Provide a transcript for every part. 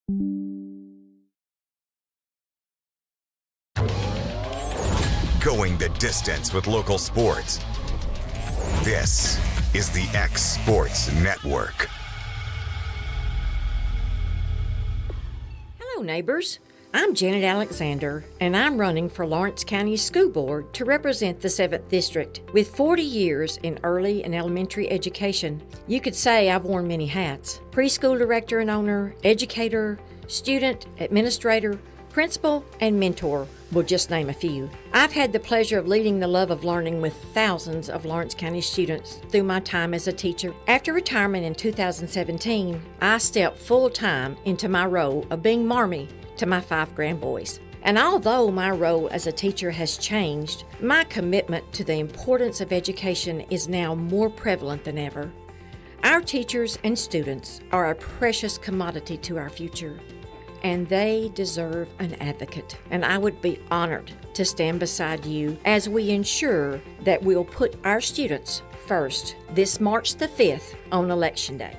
Going the distance with local sports. This is the X Sports Network. Hello, neighbors. I'm Janet Alexander, and I'm running for Lawrence County School Board to represent the 7th District. With 40 years in early and elementary education, you could say I've worn many hats. Preschool director and owner, educator, student, administrator, principal, and mentor, will just name a few. I've had the pleasure of leading the love of learning with thousands of Lawrence County students through my time as a teacher. After retirement in 2017, I stepped full-time into my role of being Marmee to my 5 grandboys. And although my role as a teacher has changed, my commitment to the importance of education is now more prevalent than ever. Our teachers and students are a precious commodity to our future, and they deserve an advocate. And I would be honored to stand beside you as we ensure that we'll put our students first this March the 5th on Election Day.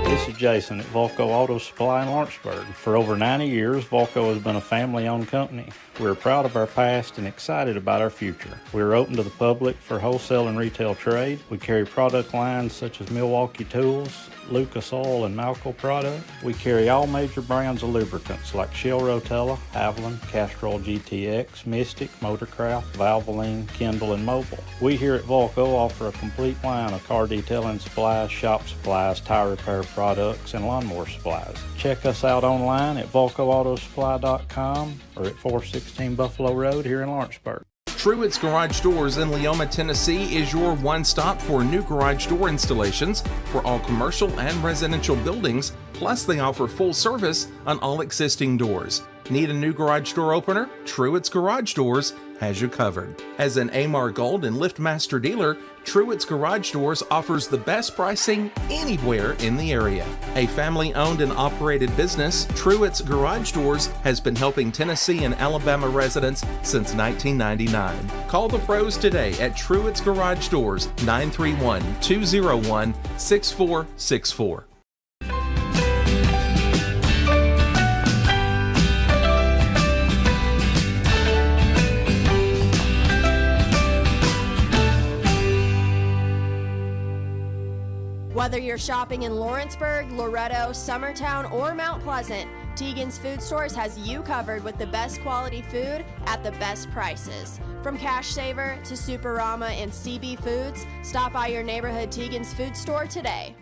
This is Jason at Volco Auto Supply in Lawrenceburg. For over 90 years, Volco has been a family-owned company. We're proud of our past and excited about our future. We're open to the public for wholesale and retail trade. We carry product lines such as Milwaukee Tools, Lucas Oil, and Malco product. We carry all major brands of lubricants like Shell Rotella, Haviland, Castrol GTX, Mystic, Motorcraft, Valvoline, Kendall, and Mobil. We here at Volco offer a complete line of car detailing supplies, shop supplies, tire repair products, and lawnmower supplies. Check us out online at VolcoAutosupply.com or at 416 Buffalo Road here in Lawrenceburg. Truett's Garage Doors in Leoma, Tennessee is your one-stop for new garage door installations for all commercial and residential buildings, plus they offer full service on all existing doors. Need a new garage door opener? Truett's Garage Doors has you covered. As an Amar Gold and LiftMaster dealer, Truett's Garage Doors offers the best pricing anywhere in the area. A family-owned and operated business, Truett's Garage Doors has been helping Tennessee and Alabama residents since 1999. Call the pros today at Truett's Garage Doors, 931-201-6464. Whether you're shopping in Lawrenceburg, Loretto, Summertown, or Mount Pleasant, Tegan's Food Stores has you covered with the best quality food at the best prices. From Cash Saver to Superama and CB Foods, stop by your neighborhood Tegan's Food Store today.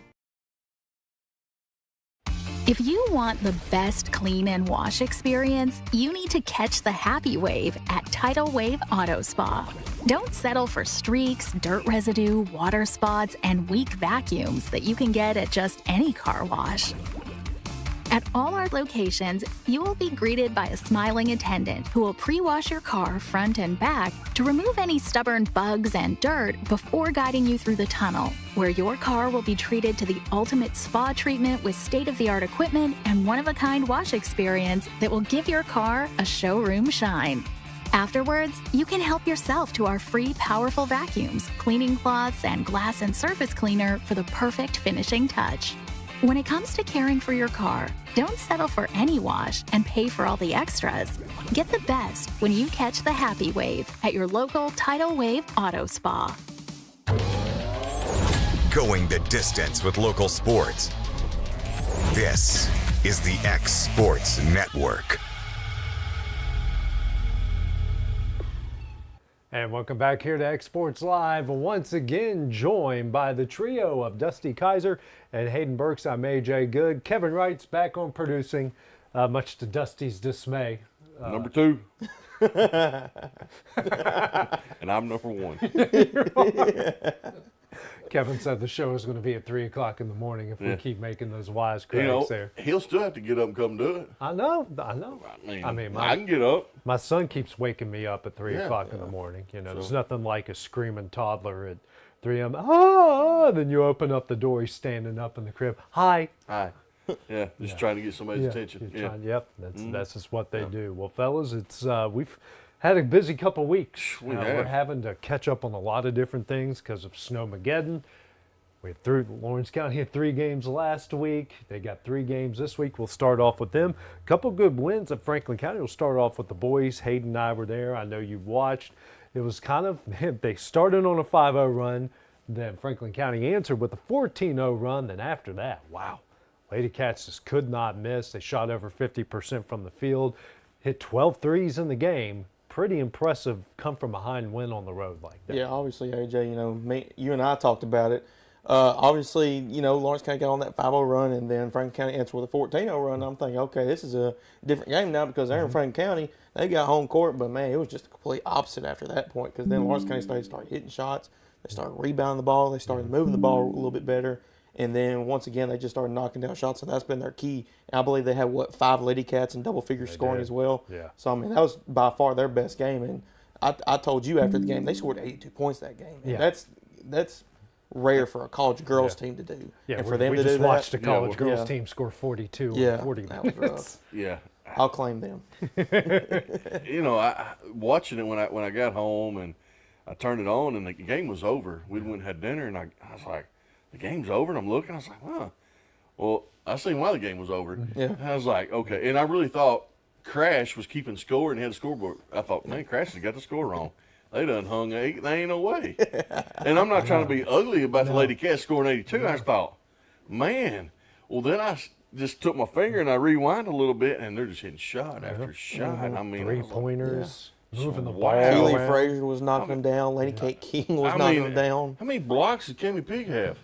If you want the best clean and wash experience, you need to catch the happy wave at Tidal Wave Auto Spa. Don't settle for streaks, dirt residue, water spots, and weak vacuums that you can get at just any car wash. At all our locations, you will be greeted by a smiling attendant who will pre-wash your car front and back to remove any stubborn bugs and dirt before guiding you through the tunnel, where your car will be treated to the ultimate spa treatment with state-of-the-art equipment and one-of-a-kind wash experience that will give your car a showroom shine. Afterwards, you can help yourself to our free powerful vacuums, cleaning cloths, and glass and surface cleaner for the perfect finishing touch. When it comes to caring for your car, don't settle for any wash and pay for all the extras. Get the best when you catch the happy wave at your local Tidal Wave Auto Spa. Going the distance with local sports. This is the X Sports Network. And welcome back here to X Sports Live. Once again, joined by the trio of Dusty Kaiser and Hayden Burks. I'm AJ Good. Kevin Wright's back on producing, much to Dusty's dismay. Number 2. And I'm number 1. Kevin said the show is going to be at 3 o'clock in the morning if we keep making those wisecracks there. He'll still have to get up and come do it. I know. I mean, I can get up. My son keeps waking me up at 3 o'clock in the morning. You know, there's nothing like a screaming toddler at 3 a.m. Then you open up the door, he's standing up in the crib. Hi. Yeah, just trying to get somebody's attention. That's just what they do. Well, fellas, it's we've had a busy couple weeks. We're having to catch up on a lot of different things because of Snowmageddon. Lawrence County had 3 games last week. They got 3 games this week. We'll start off with them. A couple good wins at Franklin County. We'll start off with the boys. Hayden and I were there. I know you watched. It was kind of, they started on a 5-0 run. Then Franklin County answered with a 14-0 run. Then after that, wow. Lady Cats just could not miss. They shot over 50% from the field, hit 12 threes in the game. Pretty impressive come from behind win on the road like that. Yeah, obviously, AJ, you and I talked about it. Obviously, Lawrence County got on that 5-0 run, and then Franklin County answered with a 14-0 run. I'm thinking, okay, this is a different game now because they're in Franklin County. They got home court, but, man, it was just the complete opposite after that point because then Lawrence County started hitting shots. They started rebounding the ball. They started moving the ball a little bit better. And then, once again, they just started knocking down shots, and that's been their key. And I believe they had, 5 Lady Cats in double-figure scoring as well. Yeah. So, I mean, that was by far their best game. And I told you after the game, they scored 82 points that game. And that's rare for a college girls team to do. Yeah, and for them to do that. We just watched a college girls yeah. team score 42 Yeah, in 40 that minutes. was rough. Yeah. I'll claim them. I watching it when I got home and I turned it on and the game was over. We went and had dinner and I was like, the game's over, and I'm looking. I was like, huh. Well, I seen why the game was over. Yeah. I was like, okay. And I really thought Crash was keeping score and had a scoreboard. I thought, man, Crash has got the score wrong. They done hung 8. They ain't no way. And I'm not trying to be ugly about the Lady Cats scoring 82. I just thought, man. Well, then I just took my finger and I rewind a little bit, and they're just hitting shot after shot. I mean, 3-pointers, moving the ball. Wow. Keely around. Frazier was knocking them down. Lady Kate King was knocking them down. How many blocks did Kimmy Pig have?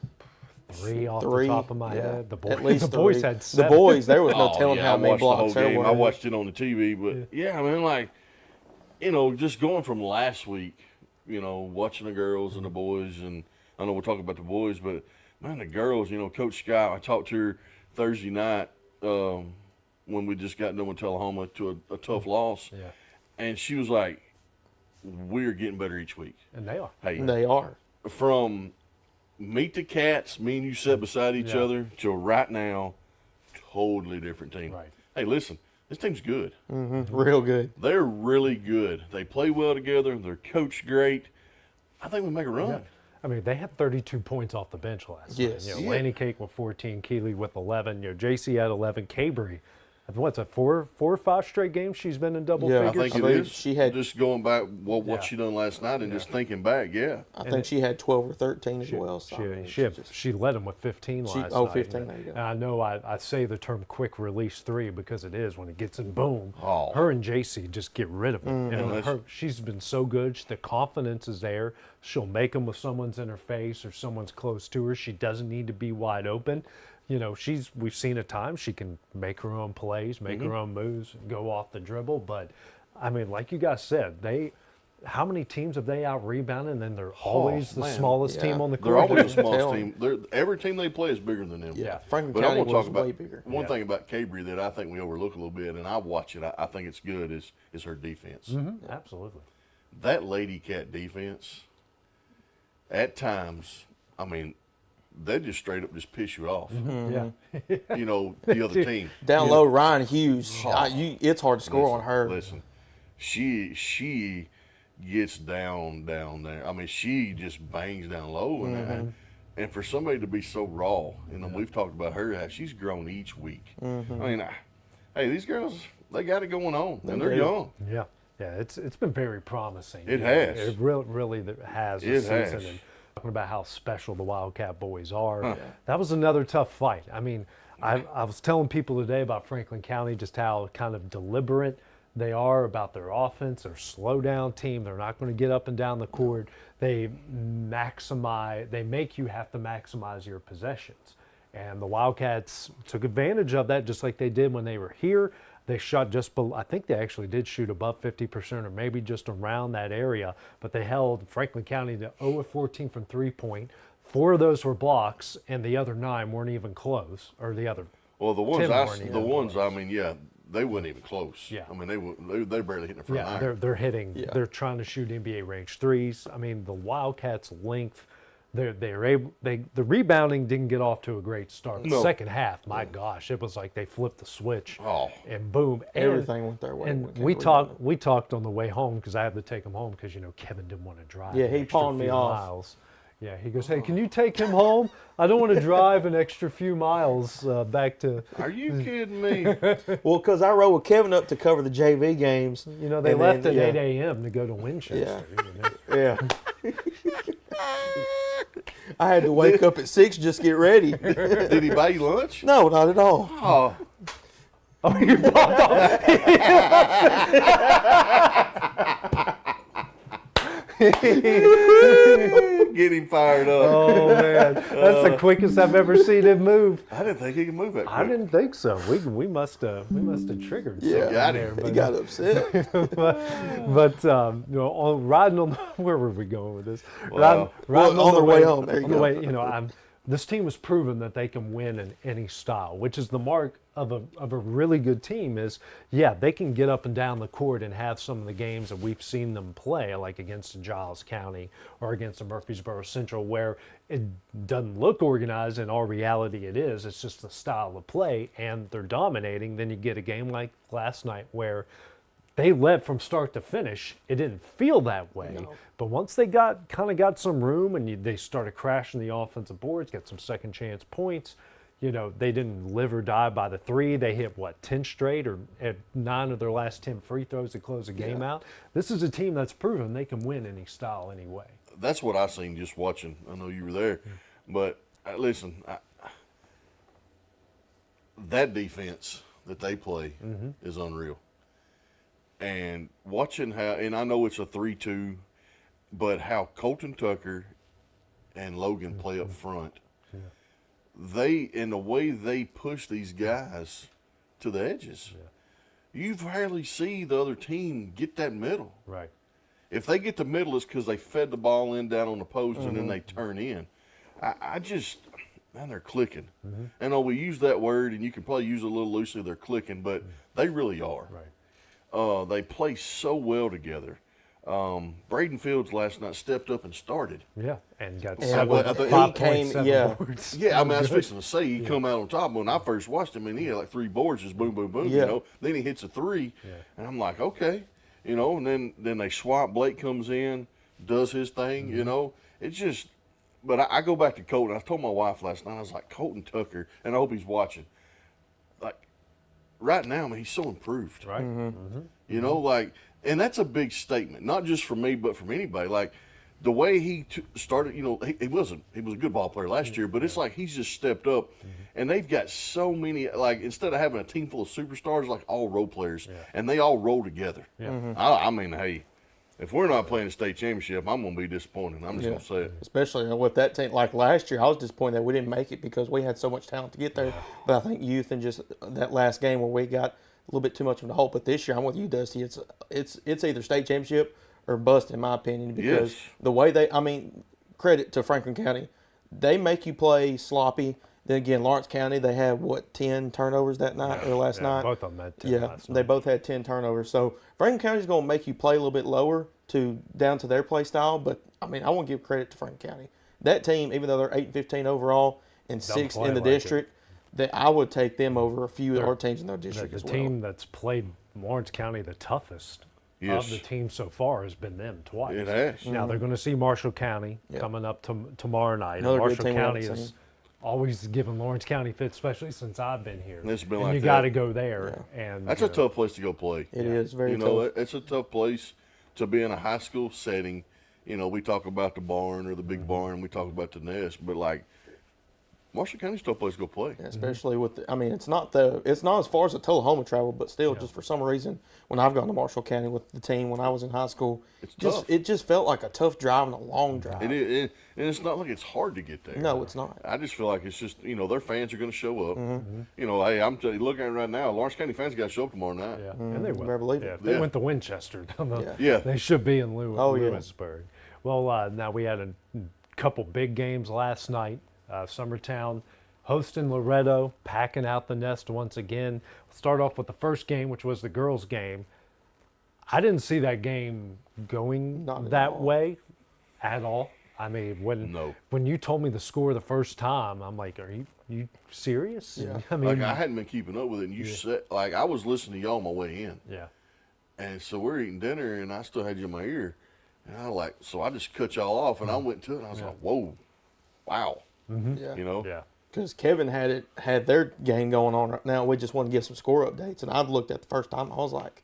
3 off Three, the top of my yeah. head. The At least the boys three. had The 7. boys, there was no Oh, telling yeah, how I many watched the whole blocks there game. were. I watched it on the TV, but I mean, like, just going from last week, watching the girls and the boys, and I know we'll talk about the boys, but man, the girls, Coach Scott, I talked to her Thursday night when we just got done with Tullahoma to a tough loss, and she was like, "We're getting better each week," And they are. Hey, They are. from Meet the Cats, me and you sat beside each other, till right now, totally different team. Right. Hey, listen, this team's good. Real good. They're really good. They play well together. They're coached great. I think we make a run. Yeah. I mean, they had 32 points off the bench last Yes. night. Yeah. Laney Cake with 14, Keeley with 11. JC had 11. Cabry, what's that, 4 or 5 straight games she's been in double Yeah, I figures? I think I it believe is. she had- just going back what Yeah. she done last night and just thinking back. Yeah, I think she had 12 or 13 as well. So I mean, She led them with 15 last night. 15, there you go. And I know I say the term quick release 3 because it is when it gets in, boom. Oh. Her and JC just get rid of it. And that's- she's been so good. The confidence is there. She'll make them with someone's in her face or someone's close to her. She doesn't need to be wide open. We've seen at times she can make her own plays, make her own moves, go off the dribble. But I mean, like you guys said, how many teams have they out rebounded? And then they're always the man. smallest team Yeah. on the they're court. always the smallest Tell team. Every team they play is bigger than them. Yeah, Franklin But I County want to talk was about way bigger. one thing about Cabry that I think we overlook a little bit, and I watch it. I think it's good. Is her defense. Absolutely. That Lady Cat defense, at times, I mean, they just straight up just piss you off. Yeah. The other team. Down low, Ryan Hughes. It's hard to score on her. Listen, she gets down there. I mean, she just bangs down low, and for somebody to be so raw, we've talked about her, how she's grown each week. I mean, hey, these girls, they got it going on, and they're do. young. Yeah, it's been very promising. It has. It really has It this has. season. And talking about how special the Wildcat boys are, that was another tough fight. I mean, I was telling people today about Franklin County just how kind of deliberate they are about their offense. They're a slow down team. They're not going to get up and down the court. They make you have to maximize your possessions. And the Wildcats took advantage of that just like they did when they were here. They shot just below, I think they actually did shoot above 50% or maybe just around that area, but they held Franklin County to 0 of 14 from 3-point. 4 of those were blocks, and the other 9 weren't even close, or the other. Well, the ones 10 weren't even close. I mean, yeah, they weren't even close. Yeah. I mean, they're barely hitting the front Yeah, iron. they're hitting. Yeah. They're trying to shoot NBA range threes. I mean, the Wildcats' length. They're able. The rebounding didn't get off to a great start. The No. second half, my gosh, it was like they flipped the switch. Oh. And boom, Everything went their way. And when it we came to talked on the way home because I had to take him home because Kevin didn't want to drive. Yeah, an he extra pawned me few off. miles. Yeah, he goes, hey, can you take him home? I don't want to drive an extra few miles back to. Are you kidding me? Well, because I rode with Kevin up to cover the JV games. You know, they and left then, at yeah. 8 a.m. to go to Winchester. You know? Yeah. I had to wake up at 6 just to get ready. Did he buy you lunch? No, not at all. Oh, Oh, you popped off. get him fired up. Oh, man. That's the quickest I've ever seen him move. I didn't think he could move that quick. I didn't think so. We must have triggered Yeah, something got there. him. But, He got upset. but you know, riding on where were we going with this? Wow. Riding Well, on the way home. There you on the go. way, you know, this team has proven that they can win in any style, which is the mark of a really good team. Is they can get up and down the court and have some of the games that we've seen them play, like against Giles County or against the Murfreesboro Central, where it doesn't look organized. In all reality, it is. It's just the style of play, and they're dominating. Then you get a game like last night where they led from start to finish. It didn't feel that way, but once they got some room and they started crashing the offensive boards, got some second chance points. You know, they didn't live or die by the three. They hit 10 straight or at 9 of their last 10 free throws to close the game out. This is a team that's proven they can win any style, any way. That's what I seen just watching. I know you were there, but listen, that defense that they play is unreal. And watching how, and I know it's a 3-2, but how Colton Tucker and Logan play up front, in the way they push these guys to the edges, you rarely see the other team get that middle. Right. If they get the middle, it's because they fed the ball in down on the post and then they turn in. Man, they're clicking. And we use that word, and you can probably use it a little loosely, they're clicking, but they really are. Right. They play so well together. Braden Fields last night stepped up and started. Yeah, and got Yeah, seven, well, I think he 5.7 came- boards. Yeah, I mean, I was fixing to say he come out on top. When I first watched him, and he had like 3 boards, just boom, boom, boom. Yeah. You know, then he hits a 3, and I'm like, okay, you know. And then they swap. Blake comes in, does his thing. You know, it's just. But I go back to Colton. I told my wife last night. I was like, Colton Tucker, and I hope he's watching. Like right now, man, he's so improved. Right. You know, like, and that's a big statement, not just for me, but from anybody. Like, the way he started, you know, he was a good ball player last year, but it's like he's just stepped up, and they've got so many, like, instead of having a team full of superstars, like all role players, and they all roll together. I mean, hey, if we're not playing a state championship, I'm going to be disappointed. I'm just going to say it. Especially with that team. Like last year, I was disappointed that we didn't make it because we had so much talent to get there. But I think youth and just that last game where we got a little bit too much of the hole. But this year, I'm with you, Dusty. It's either state championship or bust, in my opinion, because the way credit to Franklin County, they make you play sloppy. Then again, Lawrence County, they had 10 turnovers that night or last night. Both of them had 10 last night. They both had 10 turnovers. So Franklin County's going to make you play a little bit lower down to their play style. But I mean, I want to give credit to Franklin County. That team, even though they're 8-15 overall and 6th in the district, that I would take them over a few other teams in their district as well. The team that's played Lawrence County the toughest of the teams so far has been them twice. It has. Now they're going to see Marshall County coming up tomorrow night. Another good Marshall team we County haven't is seen. always given Lawrence County fits, especially since I've been here. It's been and like you that. got to go there. And That's a tough place to go play. It is very You tough. know, it's a tough place to be in a high school setting. You know, we talk about the barn or the big barn, we talk about the nest, but like Marshall County's a tough place to go play. Especially with, it's not as far as the Tullahoma travel, but still, just for some reason, when I've gone to Marshall County with the team when I was in high school, tough. it just felt like a tough drive and a long drive. And it's not like it's hard to get there. No, it's not. I just feel like it's just, you know, their fans are going to show up. You know, hey, I'm telling you, looking at it right now, Lawrence County fans got to show up tomorrow night. Yeah, and they will. Better believe it. Yeah, if they went to Winchester, Yeah. they should be in yeah. Lewisburg. Well, now we had a couple big games last night. Summertown hosting Loretto, packing out the nest once again. Start off with the first game, which was the girls' game. I didn't see that game going that way at all. I mean, when you told me the score the first time, I'm like, are you serious? Yeah. I mean, Like, I hadn't been keeping up with it, and you said, like, I was listening to y'all on my way in. yeah. And so we're eating dinner, and I still had you in my ear. And so I just cut y'all off, and I went to it, and I was like, whoa, wow. Yeah. You know? Yeah. Because Kevin had their game going on right now. We just wanted to give some score updates. And I looked at the first time, I was like,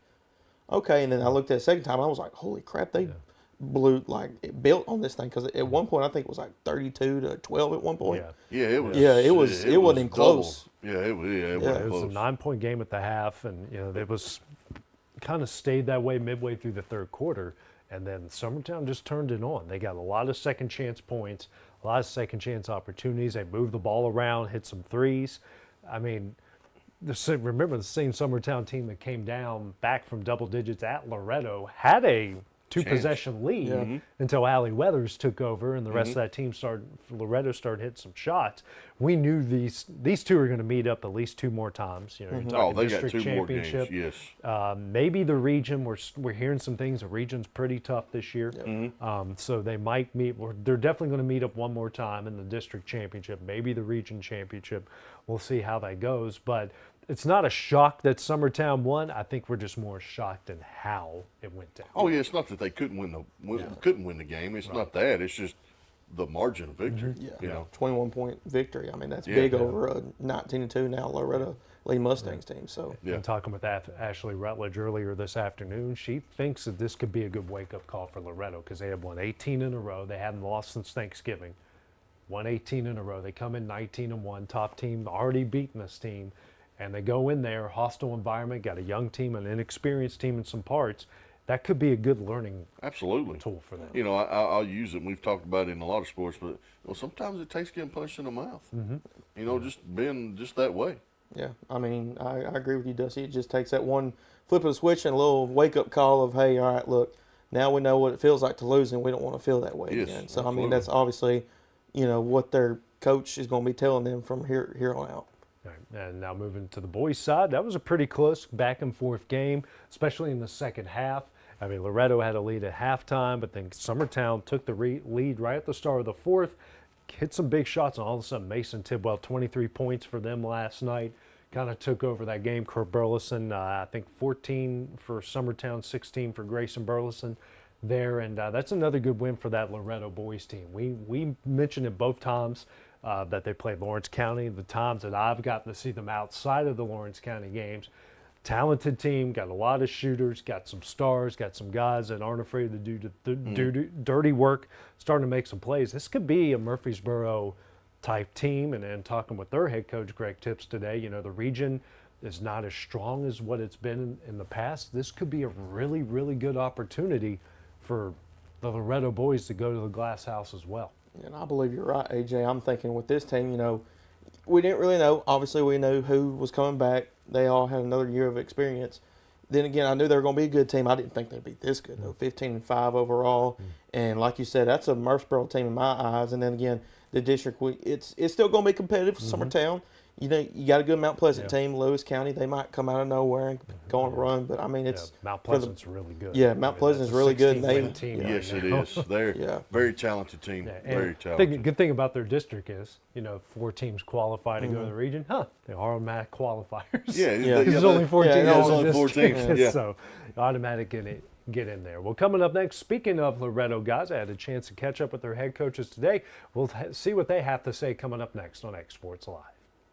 okay. And then I looked at the second time, I was like, holy crap, they blew, it built on this thing. Because at one point, I think it was like 32-12 at one point. Yeah, it was. Yeah, it wasn't even close. Yeah, it Yeah. wasn't It was close. a 9-point game at the half, and it was kind of stayed that way midway through the third quarter, and then Summertown just turned it on. They got a lot of second chance points, a lot of second chance opportunities. They moved the ball around, hit some threes. I mean, remember the same Summertown team that came down back from double digits at Loretto had a 2-possession lead until Allie Weathers took over, and the rest of that team Loretto started hitting some shots. We knew these two are going to meet up at least 2 more times. You're talking They got district 2 more games, championship. yes. Maybe the region. We're hearing some things. The region's pretty tough this year, so they might meet. They're definitely going to meet up one more time in the district championship. Maybe the region championship. We'll see how that goes, but. It's not a shock that Summertown won. I think we're just more shocked in how it went down. Oh, yeah, it's not that they couldn't win the game. It's not that. It's just the margin of victory. Yeah. 21-point victory. I mean, that's big over a 19-2 now Loretto Lee Mustangs team. So I'm talking with Ashley Rutledge earlier this afternoon. She thinks that this could be a good wake-up call for Loretto because they have won 18 in a row. They hadn't lost since Thanksgiving. Won 18 in a row. They come in 19-1. Top team, already beaten this team. And they go in there, hostile environment, got a young team, an inexperienced team in some parts. That could be a good learning tool for them. I'll use it. And we've talked about it in a lot of sports, but sometimes it takes getting punched in the mouth. Just being just that way. Yeah, I mean, I agree with you, Dusty. It just takes that one flip of the switch and a little wake-up call of, hey, all right, look, now we know what it feels like to lose, and we don't want to feel that way again. So, absolutely. I mean, that's obviously, what their coach is going to be telling them from here on out. And now moving to the boys' side, that was a pretty close back-and-forth game, especially in the second half. I mean, Loretto had a lead at halftime, but then Summertown took the lead right at the start of the fourth, hit some big shots, and all of a sudden Mason Tidwell, 23 points for them last night, kind of took over that game. Kurt Burleson, I think 14 for Summertown, 16 for Grayson Burleson there, and that's another good win for that Loretto boys team. We mentioned it both times. That they played Lawrence County, the times that I've gotten to see them outside of the Lawrence County games. Talented team, got a lot of shooters, got some stars, got some guys that aren't afraid to do dirty work, starting to make some plays. This could be a Murfreesboro type team, and talking with their head coach, Greg Tips, today, the region is not as strong as what it's been in the past. This could be a really, really good opportunity for the Loretto boys to go to the Glass House as well. And I believe you're right, AJ. I'm thinking with this team, we didn't really know. Obviously, we knew who was coming back. They all had another year of experience. Then again, I knew they were going to be a good team. I didn't think they'd be this good, though. 15-5 overall. And like you said, that's a Murfreesboro team in my eyes. And then again, the district, it's still going to be competitive for Summertown. You got a good Mount Pleasant team, Lewis County. They might come out of nowhere and go on a run, but I mean, it's Mount Pleasant's really good. Yeah, Mount Pleasant's really good. Team Yes, it is. They're very talented team. Very talented. Good thing about their district is, 4 teams qualify to go to the region. They are automatic qualifiers. There's only 4 teams. There's only 4 teams. Yeah. So automatic get in there. Well, coming up next, speaking of Loretto guys, I had a chance to catch up with their head coaches today. We'll see what they have to say coming up next on X Sports Live.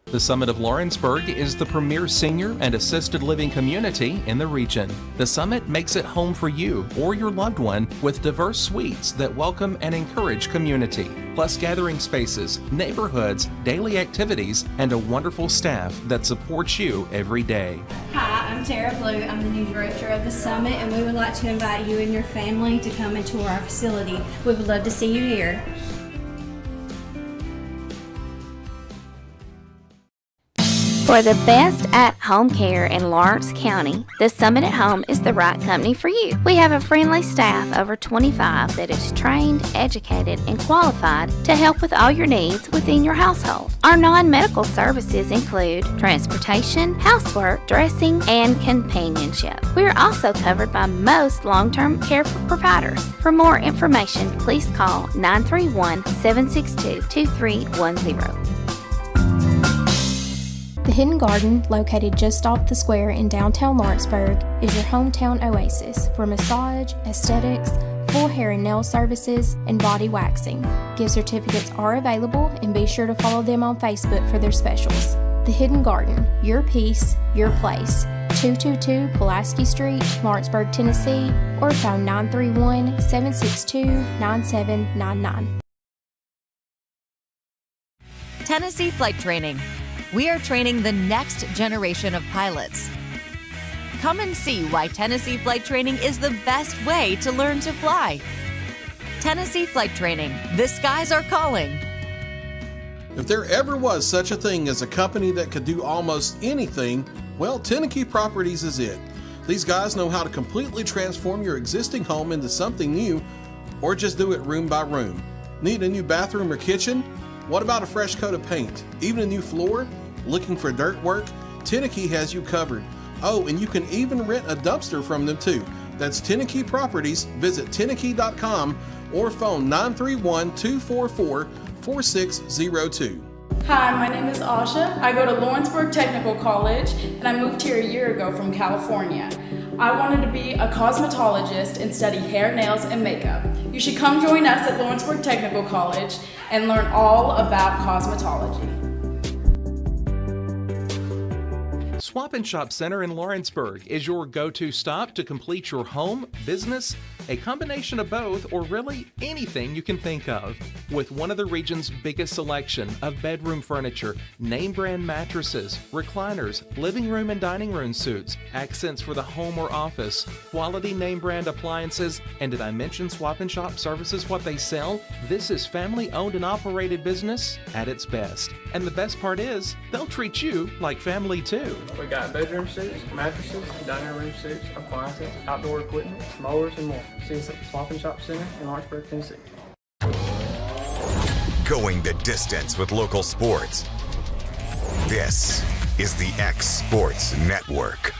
The Summit of Lawrenceburg is the premier senior and assisted living community in the region. The Summit makes it home for you or your loved one with diverse suites that welcome and encourage community, plus gathering spaces, neighborhoods, daily activities, and a wonderful staff that supports you every day. Hi, I'm Tara Blue. I'm the new director of the Summit, and we would like to invite you and your family to come and tour our facility. We would love to see you here. For the best at-home care in Lawrence County, the Summit at Home is the right company for you. We have a friendly staff over 25 that is trained, educated, and qualified to help with all your needs within your household. Our non-medical services include transportation, housework, dressing, and companionship. We are also covered by most long-term care providers. For more information, please call 931-762-2310. The Hidden Garden, located just off the square in downtown Lawrenceburg, is your hometown oasis for massage, aesthetics, full hair and nail services, and body waxing. Gift certificates are available, and be sure to follow them on Facebook for their specials. The Hidden Garden, your peace, your place. 222 Pulaski Street, Lawrenceburg, Tennessee, or phone 931-762-9799. Tennessee Flight Training. We are training the next generation of pilots. Come and see why Tennessee Flight Training is the best way to learn to fly. Tennessee Flight Training. The skies are calling. If there ever was such a thing as a company that could do almost anything, well, Tenakee Properties is it. These guys know how to completely transform your existing home into something new, or just do it room by room. Need a new bathroom or kitchen? What about a fresh coat of paint? Even a new floor? Looking for dirt work? Tenakee has you covered. Oh, and you can even rent a dumpster from them too. That's Tenakee Properties. Visit Tenakee.com or phone 931-244-4602. Hi, my name is Asha. I go to Lawrenceburg Technical College, and I moved here a year ago from California. I wanted to be a cosmetologist and study hair, nails, and makeup. You should come join us at Lawrenceburg Technical College and learn all about cosmetology. Swap and Shop Center in Lawrenceburg is your go-to stop to complete your home, business, a combination of both, or really anything you can think of. With one of the region's biggest selection of bedroom furniture, name brand mattresses, recliners, living room and dining room suites, accents for the home or office, quality name brand appliances, and did I mention Swap and Shop services what they sell? This is family owned and operated business at its best. And the best part is, they'll treat you like family too. We got bedroom suites, mattresses, dining room suites, appliances, outdoor equipment, mowers, and more. See us at Swap and Shop Center in Lawrenceburg, Tennessee. Going the distance with local sports. This is the X Sports Network.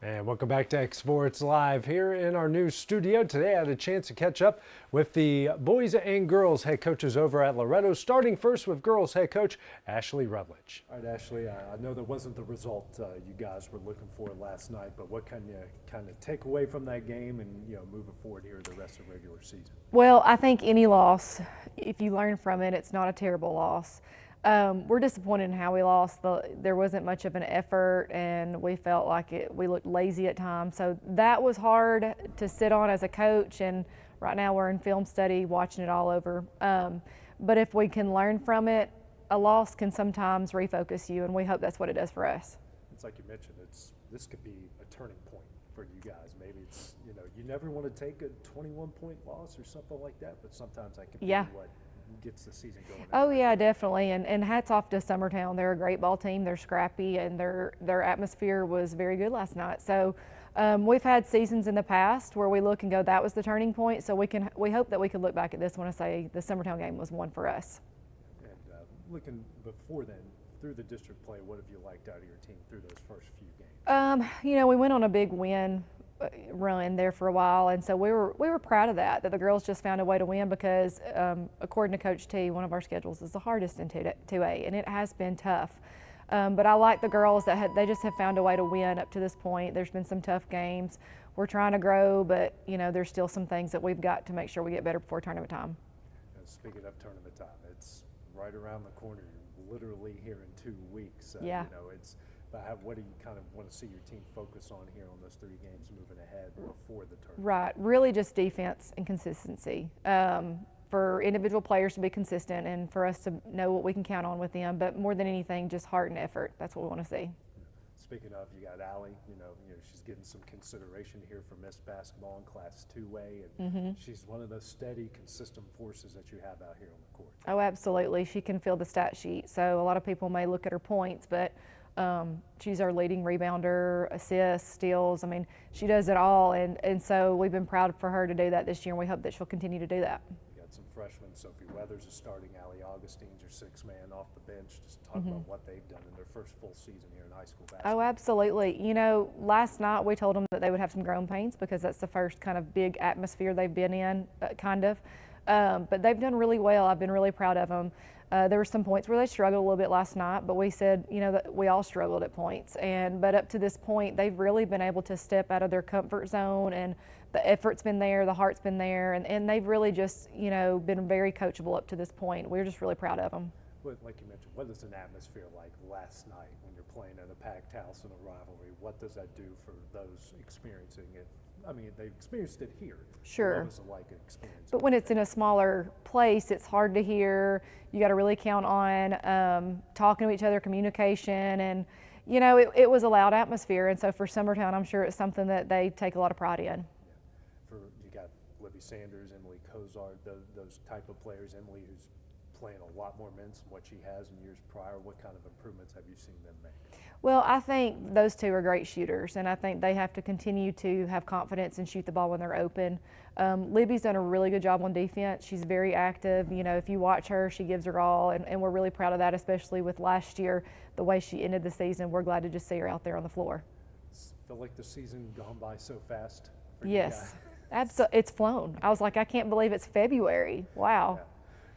And welcome back to X Sports Live here in our new studio. Today I had a chance to catch up with the boys and girls head coaches over at Loretto, starting first with girls head coach Ashley Rutledge. All right, Ashley, I know that wasn't the result you guys were looking for last night, but what can you kind of take away from that game and moving forward here the rest of the regular season? Well, I think any loss, if you learn from it, it's not a terrible loss. We're disappointed in how we lost. There wasn't much of an effort, and we felt like we looked lazy at times. So that was hard to sit on as a coach, and right now we're in film study watching it all over. But if we can learn from it, a loss can sometimes refocus you, and we hope that's what it does for us. It's like you mentioned, this could be a turning point for you guys. Maybe it's, you never want to take a 21-point loss or something like that, but sometimes that can be what gets the season going. Oh yeah, definitely, and hats off to Summertown. They're a great ball team. They're scrappy, and their atmosphere was very good last night. So we've had seasons in the past where we look and go, that was the turning point. So we hope that we could look back at this one and say the Summertown game was one for us. And looking before then, through the district play, what have you liked out of your team through those first few games? We went on a big win run there for a while, and so we were proud of that the girls just found a way to win, because according to Coach T, one of our schedules is the hardest in 2A, and it has been tough. But I like the girls that they just have found a way to win up to this point. There's been some tough games. We're trying to grow, but there's still some things that we've got to make sure we get better before tournament time. Speaking of tournament time, it's right around the corner. You're literally here in 2 weeks. Yeah. What do you kind of want to see your team focus on here on those 3 games moving ahead before the tournament? Right, really just defense and consistency. For individual players to be consistent and for us to know what we can count on with them, but more than anything, just heart and effort. That's what we want to see. Speaking of, you got Allie, she's getting some consideration here for Miss Basketball in Class 2A, and she's one of those steady, consistent forces that you have out here on the court. Oh, absolutely. She can fill the stat sheet. So a lot of people may look at her points, but she's our leading rebounder, assists, steals. I mean, she does it all, and so we've been proud for her to do that this year, and we hope that she'll continue to do that. You got some freshmen. Sophie Weathers is starting. Allie Augustine's your 6th man off the bench. Just talk about what they've done in their first full season here in high school basketball. Oh, absolutely. Last night we told them that they would have some growing pains because that's the first kind of big atmosphere they've been in, kind of. But they've done really well. I've been really proud of them. There were some points where they struggled a little bit last night, but we said, you know, that we all struggled at points. But up to this point, they've really been able to step out of their comfort zone, and the effort's been there, the heart's been there, and they've really just, you know, been very coachable up to this point. We're just really proud of them. Like you mentioned, what is an atmosphere like last night when you're playing in a packed house in a rivalry? What does that do for those experiencing it? I mean, they experienced it here. Sure. What was it like experiencing But when it's in a smaller place, it's hard to hear. You got to really count on talking to each other, communication, and you know, it was a loud atmosphere. And so for Summertown, I'm sure it's something that they take a lot of pride in. Yeah. You got Libby Sanders, Emily Cozart, those type of players. Emily, who's playing a lot more minutes than what she has in years prior. What kind of improvements have you seen them make? Well, I think those two are great shooters, and I think they have to continue to have confidence and shoot the ball when they're open. Libby's done a really good job on defense. She's very active. You know, if you watch her, she gives her all, and we're really proud of that, especially with last year, the way she ended the season. We're glad to just see her out there on the floor. Feel like the season gone by so fast? Yes, absolutely. It's flown. I was like, I can't believe it's February. Wow.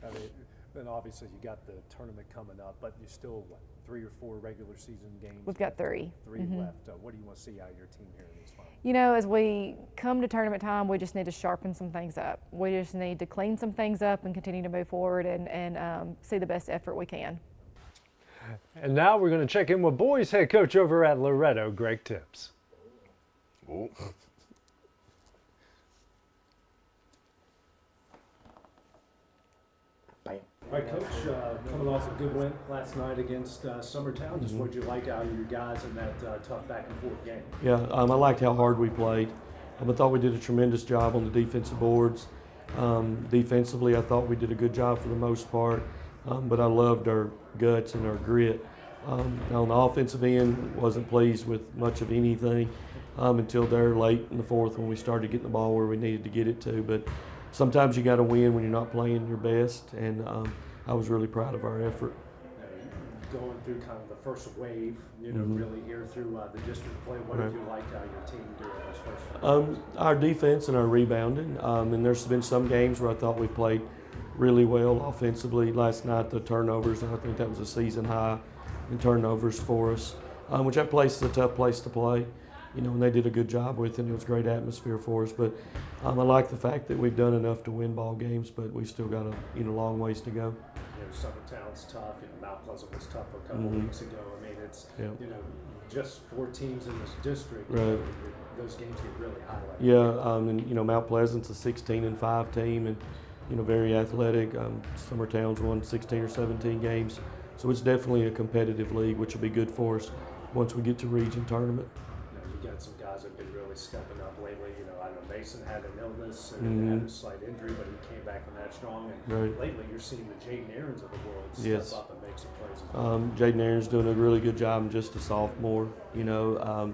Yeah. I mean, and obviously you got the tournament coming up, but you still, what, 3 or 4 regular season games? We've got 3. 3 left. What do you want to see out of your team here in these finals? You know, as we come to tournament time, we just need to sharpen some things up. We just need to clean some things up and continue to move forward and see the best effort we can. And now we're going to check in with boys head coach over at Loretto, Greg Tips. Oh. All right, Coach, coming off a good win last night against Summertown, just what did you like out of your guys in that tough back-and-forth game? Yeah, I liked how hard we played. I thought we did a tremendous job on the defensive boards. Defensively, I thought we did a good job for the most part, but I loved our guts and our grit. On the offensive end, wasn't pleased with much of anything until there late in the fourth when we started getting the ball where we needed to get it to. But sometimes you got to win when you're not playing your best, and I was really proud of our effort. Going through kind of the first wave, you know, really here through the district play, what did you like how your team during those first games? Our defense and our rebounding, and there's been some games where I thought we played really well offensively. Last night, the turnovers, I think that was a season high in turnovers for us, which that place is a tough place to play. You know, and they did a good job with it. It was a great atmosphere for us. But I like the fact that we've done enough to win ball games, but we still got a long ways to go. You know, Summertown's tough. You know, Mount Pleasant was tough a couple of weeks ago. I mean, it's you know, just 4 teams in this district. Right. You know, those games get really highlighted. Yeah, and you know, Mount Pleasant's a 16-5 team, and you know, very athletic. Summertown's won 16 or 17 games, so it's definitely a competitive league, which will be good for us once we get to region tournament. You got some guys that have been really stepping up lately. You know, I know Mason had an illness and had a slight injury, but he came back from that strong. And lately, you're seeing the Jaden Aarons of the world step up and make some plays as well. Jaden Aarons doing a really good job, and just a sophomore. You know,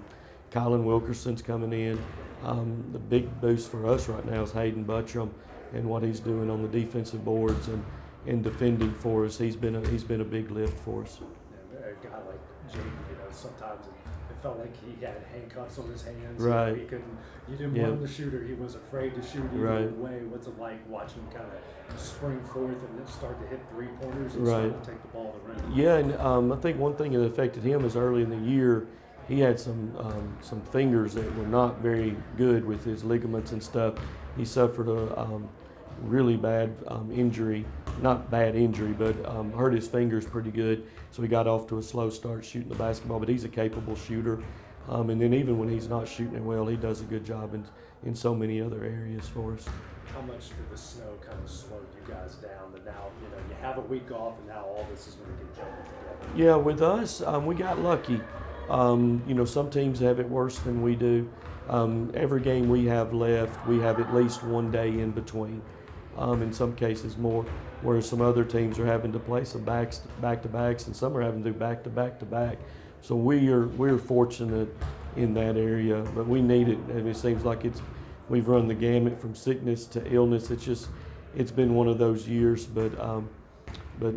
Kylan Wilkerson's coming in. The big boost for us right now is Hayden Buttram and what he's doing on the defensive boards and defending for us. He's been a big lift for us. And a guy like Jaden, you know, sometimes it felt like he had handcuffs on his hands. Right. You know, you didn't want him to shoot, or he was afraid to shoot either way. What's it like watching him kind of spring forth and then start to hit 3-pointers and start to take the ball to the rim? Yeah, and I think one thing that affected him is early in the year, he had some fingers that were not very good with his ligaments and stuff. He suffered a really bad injury, not bad injury, but hurt his fingers pretty good. So he got off to a slow start shooting the basketball, but he's a capable shooter. And then even when he's not shooting it well, he does a good job in so many other areas for us. How much did the snow kind of slow you guys down? That now, you know, you have a week off, and now all this is going to get jumbled together. Yeah, with us, we got lucky. You know, some teams have it worse than we do. Every game we have left, we have at least one day in between. In some cases more, whereas some other teams are having to play some back-to-backs, and some are having to do back-to-back-to-back. So we're fortunate in that area, but we need it. And it seems like we've run the gamut from sickness to illness. It's been one of those years, but but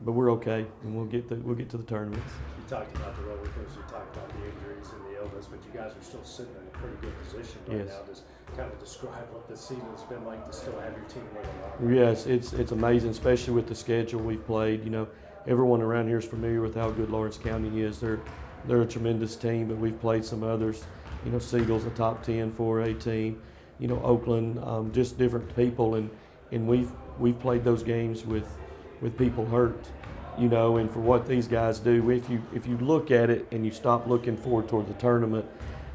we're okay, and we'll get to the tournaments. You talked about the roller coaster, you talked about the injuries and the illness, but you guys are still sitting in a pretty good position right now. Just kind of describe what the season's been like to still have your team where they are. Yes, it's amazing, especially with the schedule we've played. You know, everyone around here is familiar with how good Lawrence County is. They're a tremendous team, but we've played some others. You know, Siegel's a top 10 4A team. You know, Oakland, just different people, and we've played those games with people hurt. You know, and for what these guys do, if you look at it and you stop looking forward toward the tournament,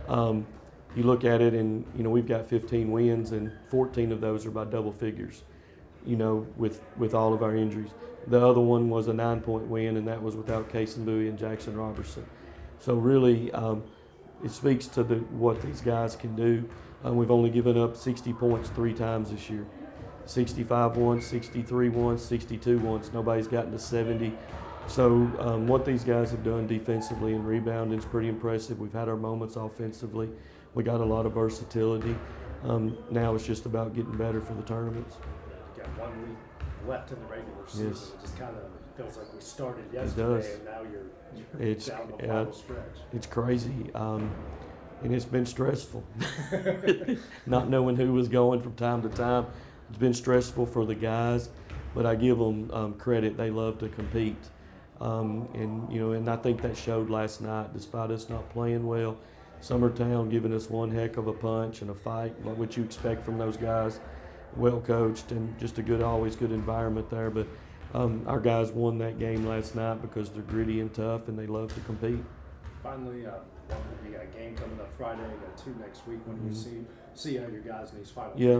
you look at it and, you know, we've got 15 wins and 14 of those are by double figures, you know, with all of our injuries. The other one was a 9-point win, and that was without Kason Bowie and Jackson Robertson. So really, it speaks to what these guys can do. We've only given up 60 points 3 times this year. 65 once, 63 once, 62 once. Nobody's gotten to 70. So what these guys have done defensively and rebounding is pretty impressive. We've had our moments offensively. We got a lot of versatility. Now it's just about getting better for the tournaments. You got 1 week left in the regular season. Yes. It just kind of feels like we started yesterday, and now you're down the final stretch. It's crazy, and it's been stressful. Not knowing who was going from time to time. It's been stressful for the guys, but I give them credit. They love to compete, and you know, and I think that showed last night. Despite us not playing well, Summertown giving us one heck of a punch and a fight, what you expect from those guys. Well coached and just always good environment there. But our guys won that game last night because they're gritty and tough and they love to compete. Finally, we got a game coming up Friday. We got 2 next week. When we see how your guys in these final. Yeah,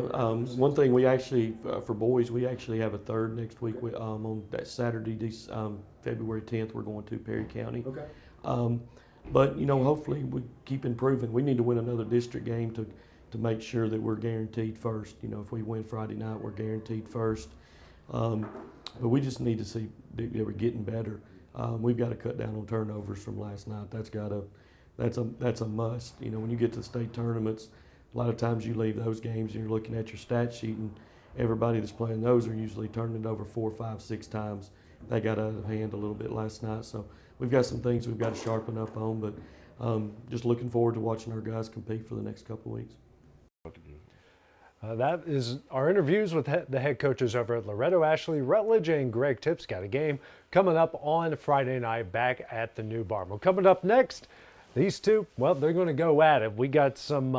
one thing we actually for boys, we actually have a third next week. Okay. On that Saturday, February 10th, we're going to Perry County. Okay. But you know, hopefully we keep improving. We need to win another district game to make sure that we're guaranteed first. You know, if we win Friday night, we're guaranteed first. But we just need to see that we're getting better. We've got to cut down on turnovers from last night. That's a must. You know, when you get to state tournaments, a lot of times you leave those games and you're looking at your stat sheet, and everybody that's playing those are usually turning it over 4, 5, 6 times. They got out of hand a little bit last night. So we've got some things we've got to sharpen up on, but just looking forward to watching our guys compete for the next couple of weeks. That is our interviews with the head coaches over at Loretto. Ashley Rutledge and Greg Tips got a game coming up on Friday night back at the New Barn. Well, coming up next, these two, well, they're going to go at it. We got some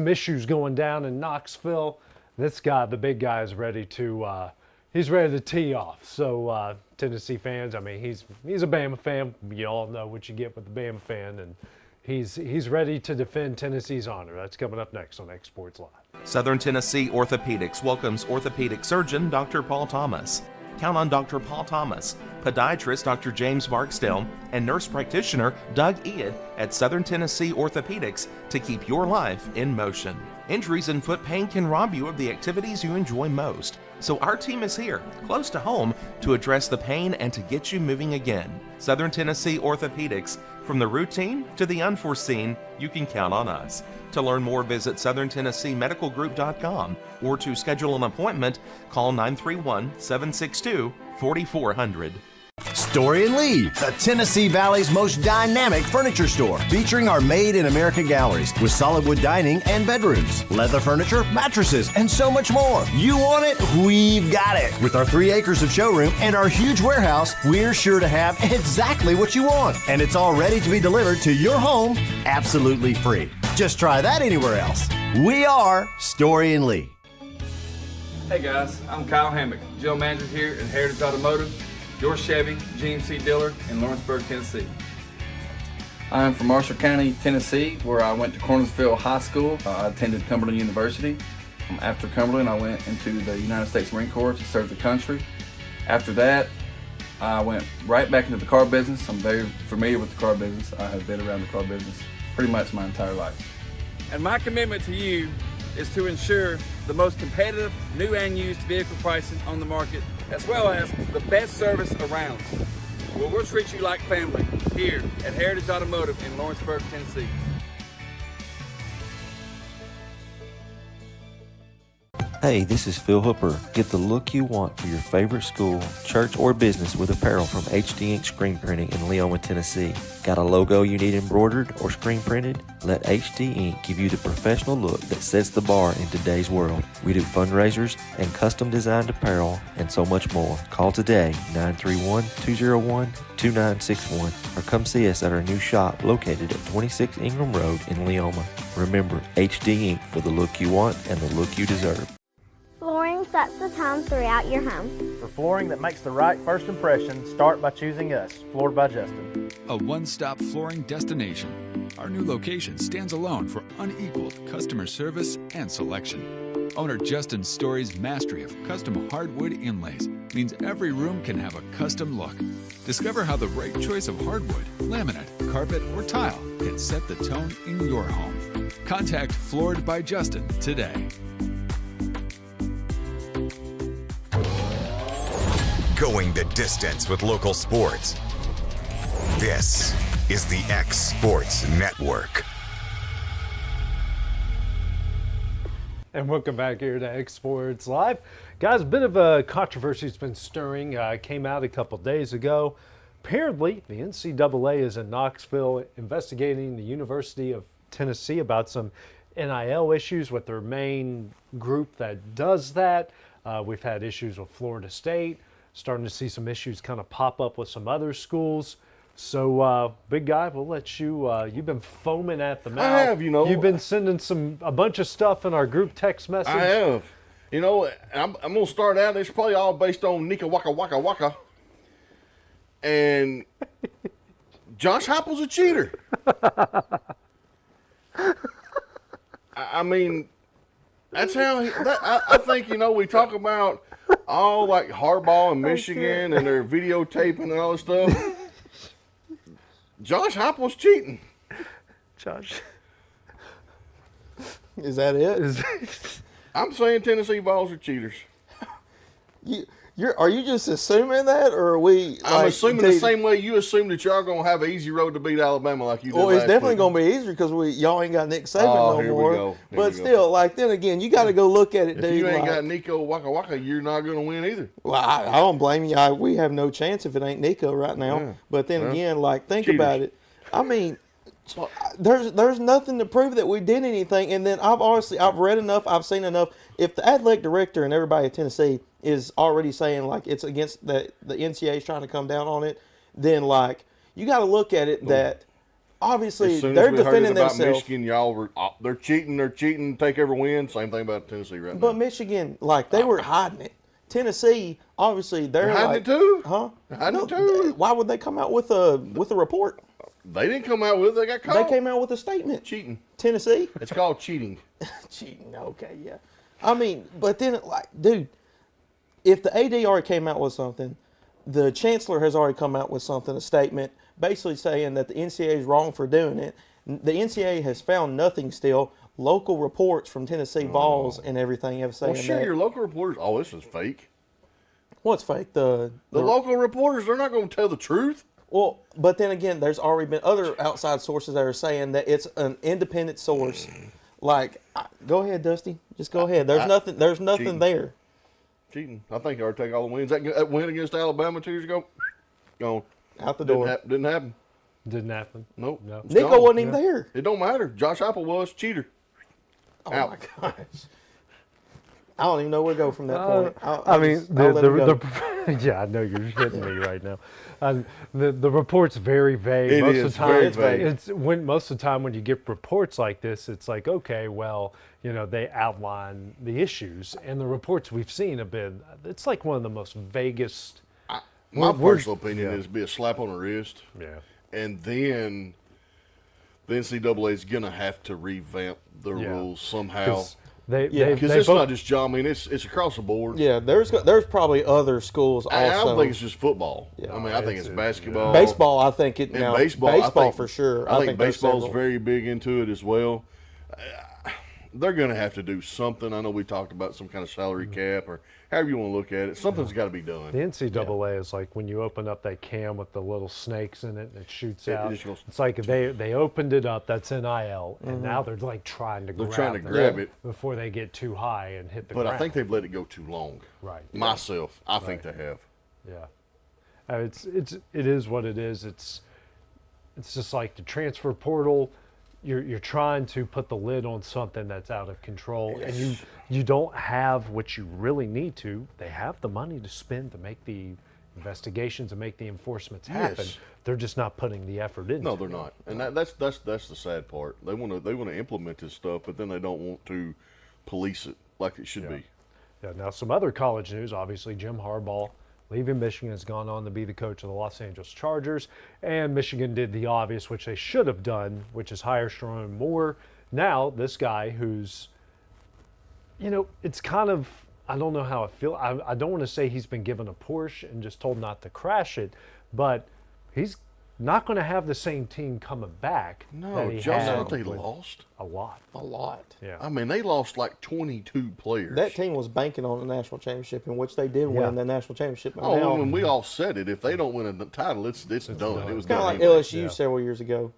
issues going down in Knoxville. This guy, the big guy, is ready to he's ready to tee off. So Tennessee fans, I mean, he's a Bama fan. You all know what you get with the Bama fan, and he's ready to defend Tennessee's honor. That's coming up next on X Sports Live. Southern Tennessee Orthopedics welcomes orthopedic surgeon Dr. Paul Thomas. Count on Dr. Paul Thomas, podiatrist Dr. James Barksdale, and nurse practitioner Doug Ead at Southern Tennessee Orthopedics to keep your life in motion. Injuries and foot pain can rob you of the activities you enjoy most. So our team is here, close to home, to address the pain and to get you moving again. Southern Tennessee Orthopedics. From the routine to the unforeseen, you can count on us. To learn more, visit SouthernTennesseeMedicalGroup.com or to schedule an appointment, call 931-762-4400. Story and Leave, the Tennessee Valley's most dynamic furniture store, featuring our Made in America galleries with solid wood dining and bedrooms, leather furniture, mattresses, and so much more. You want it? We've got it. With our 3 acres of showroom and our huge warehouse, we're sure to have exactly what you want. And it's all ready to be delivered to your home absolutely free. Just try that anywhere else. We are Story and Leave. Hey guys, I'm Kyle Hammock, General Manager here at Heritage Automotive, your Chevy GMC dealer in Lawrenceburg, Tennessee. I'm from Marshall County, Tennessee, where I went to Cornersville High School. I attended Cumberland University. After Cumberland, I went into the United States Marine Corps to serve the country. After that, I went right back into the car business. I'm very familiar with the car business. I have been around the car business pretty much my entire life. And my commitment to you is to ensure the most competitive new and used vehicle pricing on the market, as well as the best service around. Well, we'll treat you like family here at Heritage Automotive in Lawrenceburg, Tennessee. Hey, this is Phil Hooper. Get the look you want for your favorite school, church, or business with apparel from HD Ink Screen Printing in Leoma, Tennessee. Got a logo you need embroidered or screen printed? Let HD Ink give you the professional look that sets the bar in today's world. We do fundraisers and custom designed apparel and so much more. Call today, 931-201-2961, or come see us at our new shop located at 26 Ingram Road in Leoma. Remember, HD Ink for the look you want and the look you deserve. Flooring sets the tone throughout your home. For flooring that makes the right first impression, start by choosing us, Floored by Justin. A one-stop flooring destination. Our new location stands alone for unequaled customer service and selection. Owner Justin Story's mastery of custom hardwood inlays means every room can have a custom look. Discover how the right choice of hardwood, laminate, carpet, or tile can set the tone in your home. Contact Floored by Justin today. Going the distance with local sports. This is the X Sports Network. And welcome back here to X Sports Live. Guys, a bit of a controversy has been stirring. Came out a couple days ago. Apparently, the NCAA is in Knoxville investigating the University of Tennessee about some NIL issues with their main group that does that. We've had issues with Florida State. Starting to see some issues kind of pop up with some other schools. So, big guy, we'll let you, you've been foaming at the mouth. I have, You've been sending a bunch of stuff in our group text message. I have. I'm going to start out, it's probably all based on Nika Waka Waka Waka. And Josh Heupel's a cheater. I mean, that's how, I think, we talk about all like Harbaugh and Michigan and their videotaping and all this stuff. Josh Heupel's cheating. Josh. Is that it? I'm saying Tennessee Vols are cheaters. Are you just assuming that, or are we? I'm assuming the same way you assume that y'all gonna have an easy road to beat Alabama like you did. Well, it's definitely week. gonna be easier because y'all ain't got Nick Saban no here more. We go. But still, then again, you got to go look at it, if dude. you ain't got Nico Waka Waka, you're not gonna win either. Well, I don't blame you. We have no chance if it ain't Nico right now. Yeah. But then again, think cheaters. about it. I mean, there's nothing to prove that we did anything. And then I've read enough, I've seen enough. If the athletic director and everybody at Tennessee is already saying it's against the NCAA is trying to come down on it, then you got to look at it that obviously they're defending themselves. Michigan, they're cheating, take every win. Same thing about Tennessee right now. But Michigan, they were hiding it. Tennessee, obviously they're hiding it too. Huh? Hiding it too. Why would they come out with a report? They didn't come out with it. They got caught. They came out with a statement. Cheating. Tennessee. It's called cheating. Cheating. Okay, yeah. I mean, but then, dude, if the AD already came out with something, the chancellor has already come out with something, a statement, basically saying that the NCAA is wrong for doing it. The NCAA has found nothing still. Local reports from Tennessee Vols and everything have said that. Your local reporters, this is fake. What's fake? The local reporters, they're not going to tell the truth. Well, but then again, there's already been other outside sources that are saying that it's an independent source. Go ahead, Dusty. Just go ahead. There's nothing. There's nothing cheating. there. Cheating. I think I already take all the wins. That win against Alabama 2 years ago, gone out the door. Didn't happen. Didn't happen. Nope. No. Nico wasn't even there. It don't matter. Josh Heupel was cheater. Oh my gosh. I don't even know where to go from that point. Yeah, I know you're hitting me right now. The report's very vague. It most is of the time, very vague. Most of the time when you get reports like this, it's like, okay, well, they outline the issues, and the reports we've seen have been. It's like one of the most vaguest. My personal opinion is be a slap on the wrist. Yeah. And then the NCAA is gonna have to revamp the rules somehow. Because it's not just John. I mean, it's across the board. Yeah, there's probably other schools also. I don't think it's just football. Yeah, I think it's basketball. Baseball, I think it now. Baseball for sure. I think baseball's very big into it as well. they're going to have to do something. I know we talked about some kind of salary cap or however you want to look at it. Something's got to be done. The NCAA is like when you open up that can with the little snakes in it and it shoots out. It's like if they opened it up, that's NIL, and now they're like trying to grab it before they get too high and hit the But ground. I think they've let it go too long. Right. Myself, I think they have. Yeah. It is what it is. It's just like the transfer portal. You're trying to put the lid on something that's out of control, and you don't have what you really need to. They have the money to spend to make the investigations and make the enforcements happen. Yes. They're just not putting the effort in. No, they're not, and that's the sad part. They want to implement this stuff, but then they don't want to police it like it should be. Yeah. Now, some other college news. Obviously, Jim Harbaugh, leaving Michigan, has gone on to be the coach of the Los Angeles Chargers, and Michigan did the obvious, which they should have done, which is hire Sherrone Moore. Now, this guy who's, it's kind of, I don't know how I feel. I don't want to say he's been given a Porsche and just told not to crash it, but he's not going to have the same team coming back. No, Josh, I thought they lost a lot. Yeah. I mean, they lost like 22 players. That team was banking on the national championship, in which they did win the national championship. Oh, well, when we all said it, if they don't win a title, it's done. It was kind of like anyway. LSU several years ago.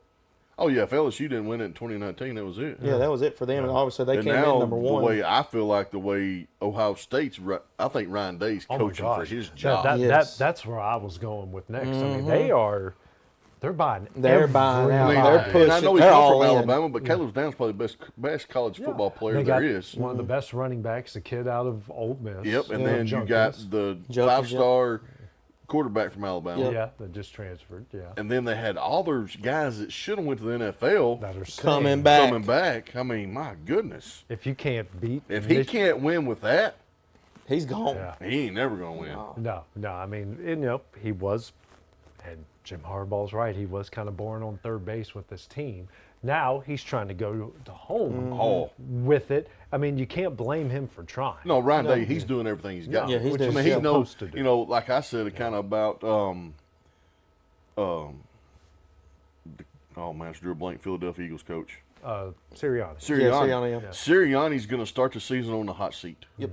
Oh yeah, if LSU didn't win it in 2019, that was it. Yeah, that was it for them, and obviously they And came now, in number one. The way I feel like the way Ohio State's, I think Ryan Day's Oh my coaching for gosh. his job. That's where I was going with next. I mean, they're buying. They're buying out. everybody. They're pushing. And I know he's They're come all from in. Alabama, but Caleb Downs probably the best college football player They there got is. one of the best running backs, the kid out of Ole Miss. Yep, and then you got the Junkins, 5-star quarterback from Alabama. Yeah, that just transferred. Yeah. And then they had all those guys that should have went to the NFL that are coming back. Coming back. I mean, my goodness. If you can't beat, If he can't win with that, he's gone. He ain't never gonna win. No. I mean, he was, and Jim Harbaugh's right. He was kind of born on third base with this team. Now he's trying to go to home with it. I mean, you can't blame him for trying. No, Ryan Day, he's doing everything he's got. Yeah, he's I doing mean, what he he's knows, supposed to do. like I said, kind of about, it's Drew Blank, Philadelphia Eagles coach. Sirianni. Sirianni. Sirianni's going to start the season on the hot seat. Yep.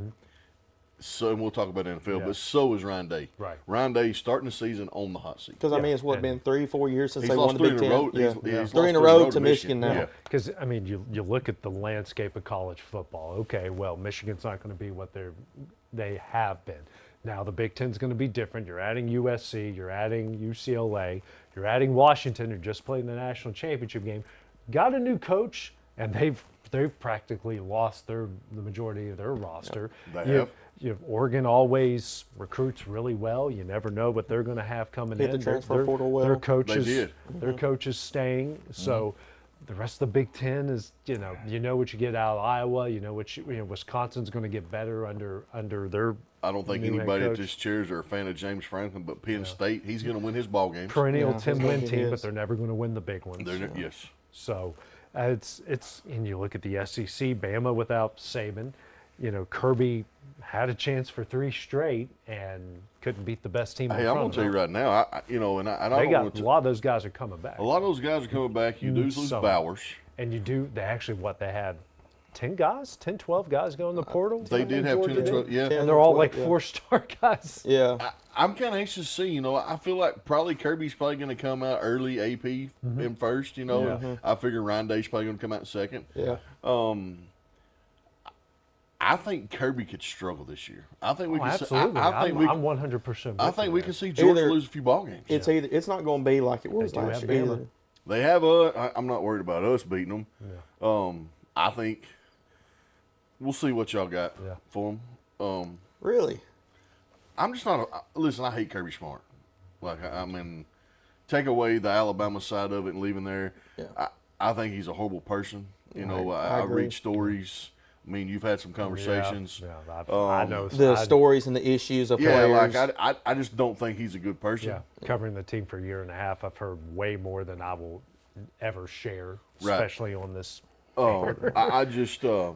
So, and we'll talk about NFL, but so is Ryan Day. Right. Ryan Day starting the season on the hot seat. Because, I mean, it's been 3-4 years since He's they won lost the Big 3 in a row. Ten. He's Three in a lost row to Michigan now. Yeah. Because, I mean, you look at the landscape of college football. Okay, well, Michigan's not going to be what they have been. Now the Big Ten's going to be different. You're adding USC, you're adding UCLA, you're adding Washington, who just played in the national championship game. Got a new coach, and they've practically lost the majority of their roster. They have. Oregon always recruits really well. You never know what they're going to have coming Hit in. the transfer portal well. Their coaches, They did. their coaches staying. So the rest of the Big Ten is, you know what you get out of Iowa. Wisconsin's going to get better under their. I don't think new head anybody at coach. this chairs are a fan of James Franklin, but Penn State, he's going to win his ball games. Perennial he's 10-win gonna get team, but his. they're never going to win the big ones. Yes. So it's and you look at the SEC, Bama without Saban, Kirby had a chance for 3 straight and couldn't beat the best team. Hey, I'm going to tell you right now, I they don't got want a lot of those guys are coming back. A lot of those guys are coming back. You do lose Some. Bowers. And they had 10 guys, 10, 12 guys go in the portal. They did have 10 or 12, yeah. And they're all 12, like yeah. 4-star guys. Yeah. I'm kind of anxious to see. I feel like probably Kirby's probably going to come out early AP in first. I figure Ryan Day's probably going to come out in second. Yeah. I think Kirby could struggle this year. I think we can. Absolutely. I'm 100%. I think we can see Georgia lose a few ball games. It's not going to be like it was They do last have year Bama. either. They have I'm not worried about us beating them. I think we'll see what y'all got for them. Really? I'm just not. Listen, I hate Kirby Smart. I mean, take away the Alabama side of it and leave him there. Yeah. I think he's a horrible person. I I agree. read stories. I mean, you've had some conversations. Yeah, I know. The stories and the issues of players. I just don't think he's a good person. Yeah, covering the team for a year and a half, I've heard way more than I will ever share, Right. especially on this. I just, I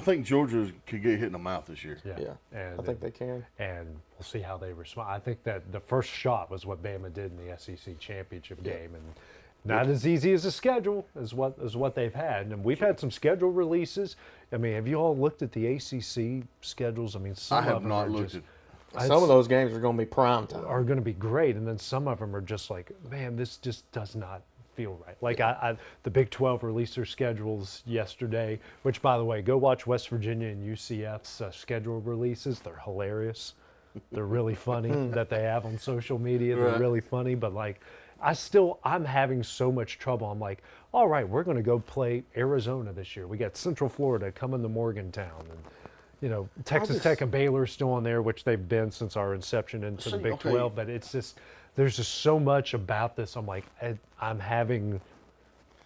think Georgia could get hit in the mouth this year. Yeah, and I think they can. And we'll see how they respond. I think that the first shot was what Bama did in the SEC championship game, and Not as easy as a schedule as what they've had, and we've had some schedule releases. I mean, have you all looked at the ACC schedules? I mean, some I have of them not are looked just, Some of those games are going to be prime time. are going to be great, and then some of them are just like, man, this just does not feel right. Like the Big 12 released their schedules yesterday, which, by the way, go watch West Virginia and UCF's schedule releases. They're hilarious. They're really funny that they have on social media. They're Right. really funny, but like, I'm having so much trouble. I'm like, all right, we're going to go play Arizona this year. We got Central Florida coming to Morgantown, and you know, Texas Tech and Baylor still on there, which they've been since our inception into the Big 12. But it's just, there's just so much about this. I'm like, I'm having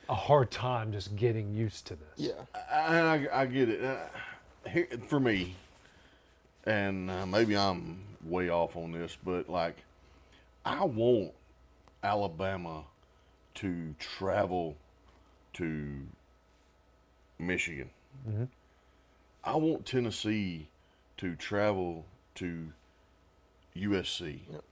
a hard time just getting used to this. Yeah, I get it. Here, for me, and maybe I'm way off on this, but like, I want Alabama to travel to Michigan. Mm-hmm. I want Tennessee to travel to USC. Yep.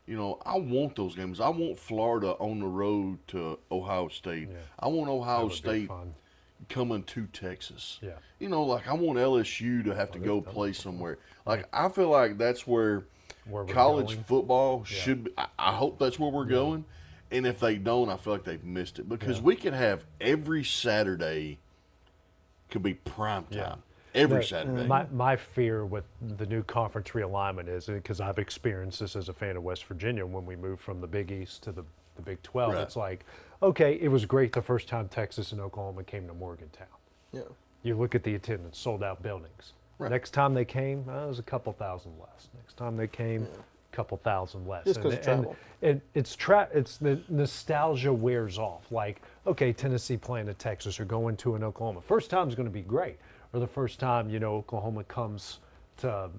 You know, I want those games. I want Florida on the road to Ohio State. Yeah. I want Ohio That would be State fun. coming to Texas. Yeah. You know, like I want LSU to have to go play somewhere. Like I feel like that's where we're college going. football Yeah. should be. I hope that's where we're going. And if they don't, I feel like they've missed it because we could have every Saturday could be prime time. Yeah. Every No, Saturday. My fear with the new conference realignment is, because I've experienced this as a fan of West Virginia when we moved from the Big East to the Big 12. Right. It's like, okay, it was great the first time Texas and Oklahoma came to Morgantown. Yeah. You look at the attendance, sold out buildings. Right. Next time they came, it was a couple thousand less. Next time they came, a couple thousand less. Just 'cause of travel. It's the nostalgia wears off. Like, okay, Tennessee playing at Texas or going to an Oklahoma. First time's going to be great. Or the first time, you know, Oklahoma comes to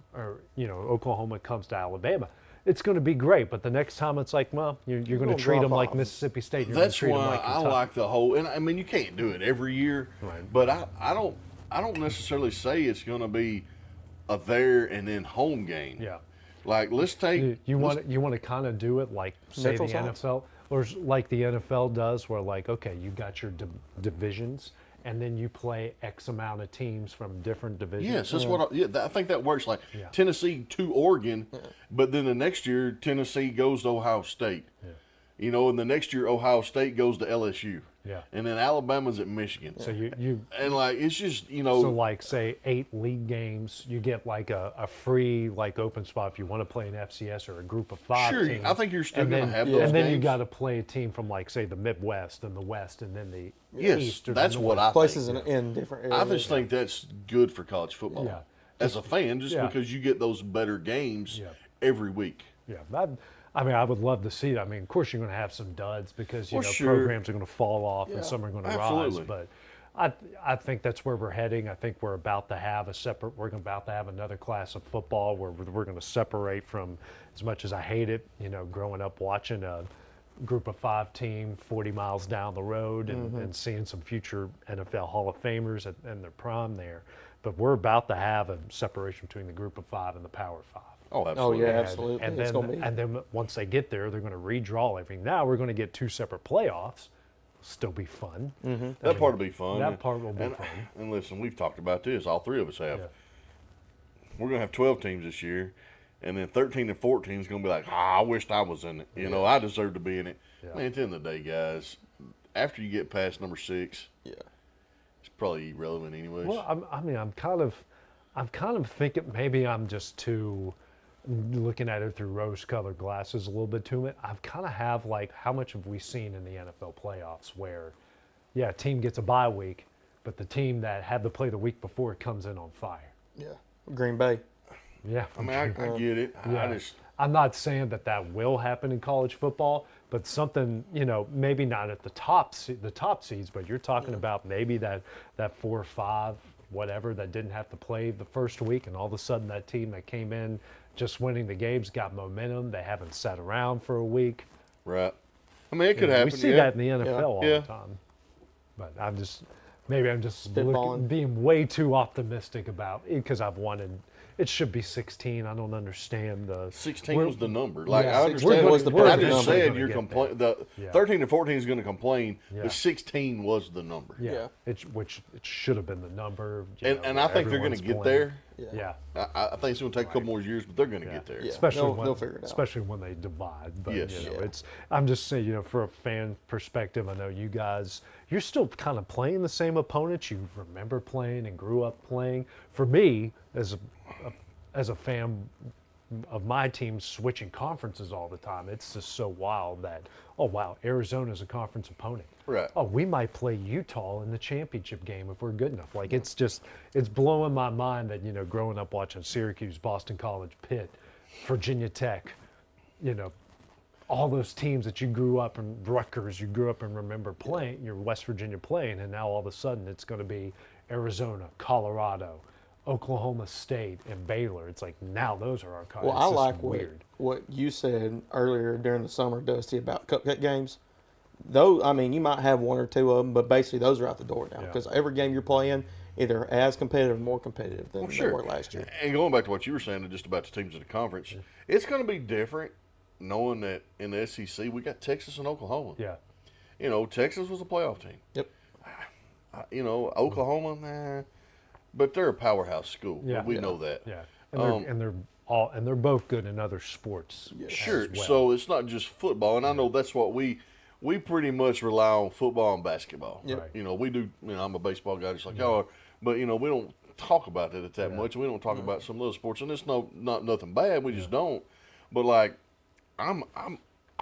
Alabama. It's going to be great, but the next time it's like, well, you're going to treat them like Mississippi State. You're That's going to treat them why like I Kentucky. like the whole. And I mean, you can't do it every year, but I don't necessarily say it's going to be a there and then home game. Yeah. Like let's take You want to kind of do it like, say, Neutral the sites? NFL, or like the NFL does, where like, okay, you got your divisions, and then you play X amount of teams from different divisions. Yes, that's what I think that works. Like Yeah. Tennessee to Oregon, but then the next year Tennessee goes to Ohio State. Yeah. You know, and the next year Ohio State goes to LSU. Yeah. And then Alabama's at Michigan. So you and like it's just, you know, so like, say 8 league games, you get like a free like open spot if you want to play an FCS or a group of 5 Sure, team. I think you're still And gonna then- have those And then you games. got to play a team from like, say, the Midwest and the West and then the yes, East. Or that's the what North. I Places think. in different areas. I just think that's good for college football. Yeah. As a fan, just yeah. because you get those better games Yeah. every week. Yeah, I mean, I would love to see it. I mean, of course, you're going to have some duds because Well, sure. programs are going to fall off Yeah, and some are going to absolutely. rise. But I think that's where we're heading. I think we're about to have about to have another class of football where we're going to separate from, as much as I hate it, you know, growing up watching a group of 5 team 40 miles down the road and seeing some future NFL Hall of Famers in their prime there. But we're about to have a separation between the group of 5 and the Power 5. Oh, Oh absolutely. yeah, And- absolutely. And It's then, gonna be. and then once they get there, they're going to redraw everything. Now we're going to get 2 separate playoffs. Still be fun. That part will be fun. That part will be and, fun. And listen, we've talked about this. All 3 of us have. Yeah. We're going to have 12 teams this year, and then 13 and 14 is going to be like, I wished I was in it. You know, I deserve to be in it. Yeah. Man, at the end of the day, guys, after you get past number 6, Yeah. it's probably irrelevant anyways. Well, I'm kind of thinking maybe I'm just too looking at it through rose-colored glasses a little bit too much. I've kind of have like, how much have we seen in the NFL playoffs where, yeah, a team gets a bye week, but the team that had to play the week before comes in on fire. Yeah. Green Bay. Yeah, I mean, I get it. yeah. I'm not saying that will happen in college football, but something, you know, maybe not at the top seeds, but you're talking about maybe that 4 or 5, whatever, that didn't have to play the first week, and all of a sudden that team that came in just winning the games got momentum. They haven't sat around for a week. Right. I mean, it could happen. We see yeah. that in the NFL all Yeah. the time. But I'm just Spitballing. being way too optimistic about it because I've wanted it should be 16. I don't understand the 16 was the number. Like I understand was the I perfect just number. said you're complaining. The 13 and 14 is going to complain, but 16 was the number. Which it should have been the number. And I think they're going to get there. Yeah. I think it's going to take a couple more years, but they're going to get there. Especially they'll figure it out. Especially when they divide. But Yes. it's. I'm just saying, for a fan perspective, I know you guys, you're still kind of playing the same opponents you remember playing and grew up playing. For me, as a fan of my team switching conferences all the time, it's just so wild that, oh wow, Arizona's a conference opponent. Right. Oh, we might play Utah in the championship game if we're good enough. Like it's blowing my mind that, growing up watching Syracuse, Boston College, Pitt, Virginia Tech, all those teams that you grew up in, Rutgers, you grew up and remember playing, your West Virginia playing, and now all of a sudden it's going to be Arizona, Colorado, Oklahoma State, and Baylor. It's like now those are our Well, I like what you said earlier during the summer, Dusty, about cupcake games. Though, I mean, you might have one or two of them, but basically those are out the door now because every game you're playing either as competitive or more competitive than they were last year. And going back to what you were saying just about the teams in the conference, it's going to be different knowing that in the SEC we got Texas and Oklahoma. Yeah. Texas was a playoff team. Yep. Oklahoma, nah, but they're a powerhouse school. Yeah. We know that. Yeah. And they're both good in other sports. Sure. as well. So it's not just football, and I know that's what we pretty much rely on football and basketball. Yep. We do. I'm a baseball guy, just like y'all are, but we don't talk about that much. We don't talk about some other sports, and it's not nothing bad. We just don't. But like, I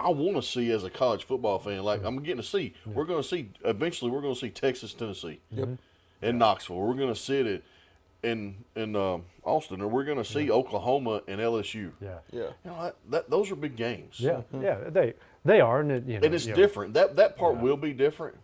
want to see as a college football fan. Like I'm getting to see. We're going to see eventually. We're going to see Texas, Tennessee, and Knoxville. We're going to see it in Austin, or we're going to see Oklahoma and LSU. Yeah. Those are big games. Yeah. They are, and and it's different. That part will be different.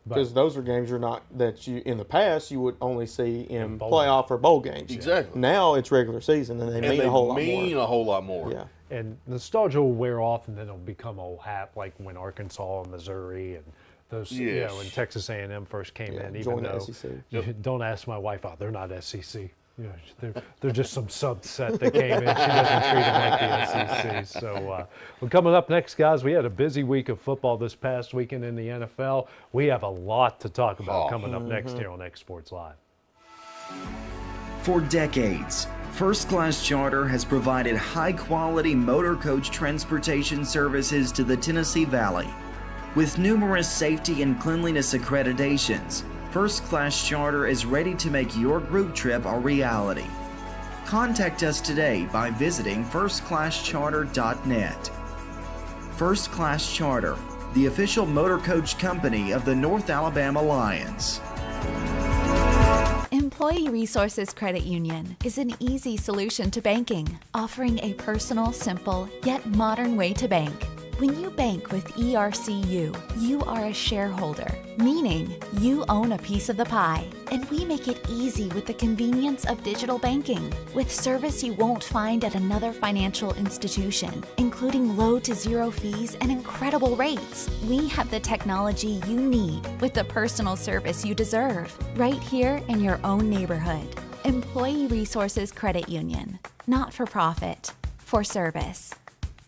Because those are games that you in the past you would only see in bowl playoff or bowl games. Exactly. Now it's regular season, and they mean a whole lot more. Yeah. And nostalgia will wear off, and then it'll become old hat, like when Arkansas and Missouri and those, when Texas A&M first came in. Even though, don't ask my wife, they're not SEC. They're just some subset that came in. She doesn't treat them like the SEC. So, coming up next, guys, we had a busy week of football this past weekend in the NFL. We have a lot to talk about coming up next here on X Sports Live. For decades, First Class Charter has provided high-quality motor coach transportation services to the Tennessee Valley. With numerous safety and cleanliness accreditations, First Class Charter is ready to make your group trip a reality. Contact us today by visiting firstclasscharter.net. First Class Charter, the official motor coach company of the North Alabama Lions. Employee Resources Credit Union is an easy solution to banking, offering a personal, simple, yet modern way to bank. When you bank with ERCU, you are a shareholder, meaning you own a piece of the pie. And we make it easy with the convenience of digital banking, with service you won't find at another financial institution, including low to zero fees and incredible rates. We have the technology you need with the personal service you deserve, right here in your own neighborhood. Employee Resources Credit Union, not for profit, for service.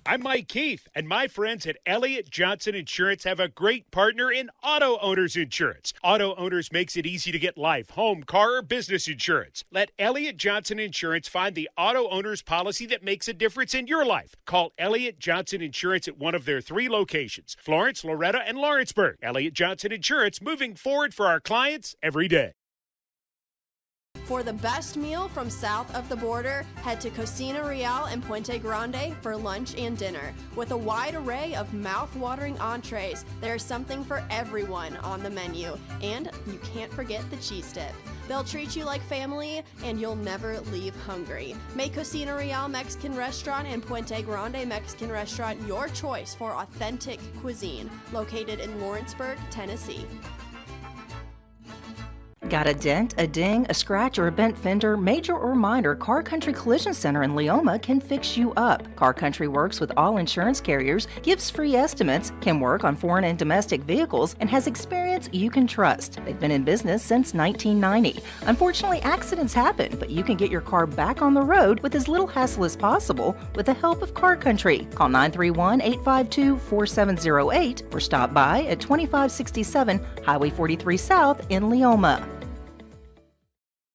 I'm Mike Keith, and my friends at Elliott Johnson Insurance have a great partner in Auto Owners Insurance. Auto Owners makes it easy to get life, home, car, or business insurance. Let Elliott Johnson Insurance find the Auto Owners policy that makes a difference in your life. Call Elliott Johnson Insurance at one of their 3 locations, Florence, Loretta, and Lawrenceburg. Elliott Johnson Insurance, moving forward for our clients every day. For the best meal from south of the border, head to Cocina Real and Puente Grande for lunch and dinner. With a wide array of mouth-watering entrees, there's something for everyone on the menu. And you can't forget the cheese dip. They'll treat you like family, and you'll never leave hungry. Make Cocina Real Mexican Restaurant and Puente Grande Mexican Restaurant your choice for authentic cuisine, located in Lawrenceburg, Tennessee. Got a dent, a ding, a scratch, or a bent fender? Major or minor, Car Country Collision Center in Leoma can fix you up. Car Country works with all insurance carriers, gives free estimates, can work on foreign and domestic vehicles, and has experience you can trust. They've been in business since 1990. Unfortunately, accidents happen, but you can get your car back on the road with as little hassle as possible with the help of Car Country. Call 931-852-4708 or stop by at 2567 Highway 43 South in Leoma.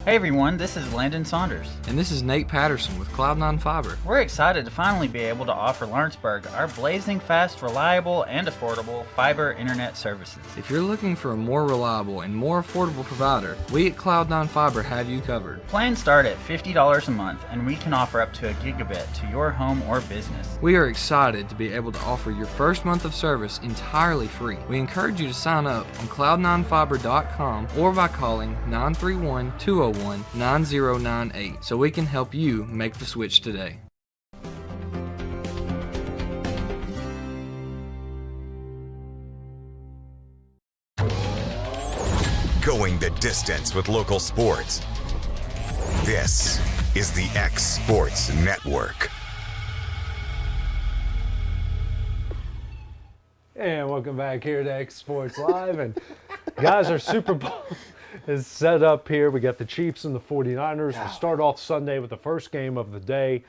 Hey everyone, this is Landon Saunders. And this is Nate Patterson with Cloud9 Fiber. We're excited to finally be able to offer Lawrenceburg our blazing fast, reliable, and affordable fiber internet services. If you're looking for a more reliable and more affordable provider, we at Cloud9 Fiber have you covered. Plans start at $50 a month, and we can offer up to a gigabit to your home or business. We are excited to be able to offer your first month of service entirely free. We encourage you to sign up on cloud9fiber.com or by calling 931-201-9098 so we can help you make the switch today. Going the distance with local sports. This is the X Sports Network. And welcome back here to X Sports Live. And guys, our Super Bowl is set up here. We got the Chiefs and the 49ers. We'll start off Sunday with the first game of the day.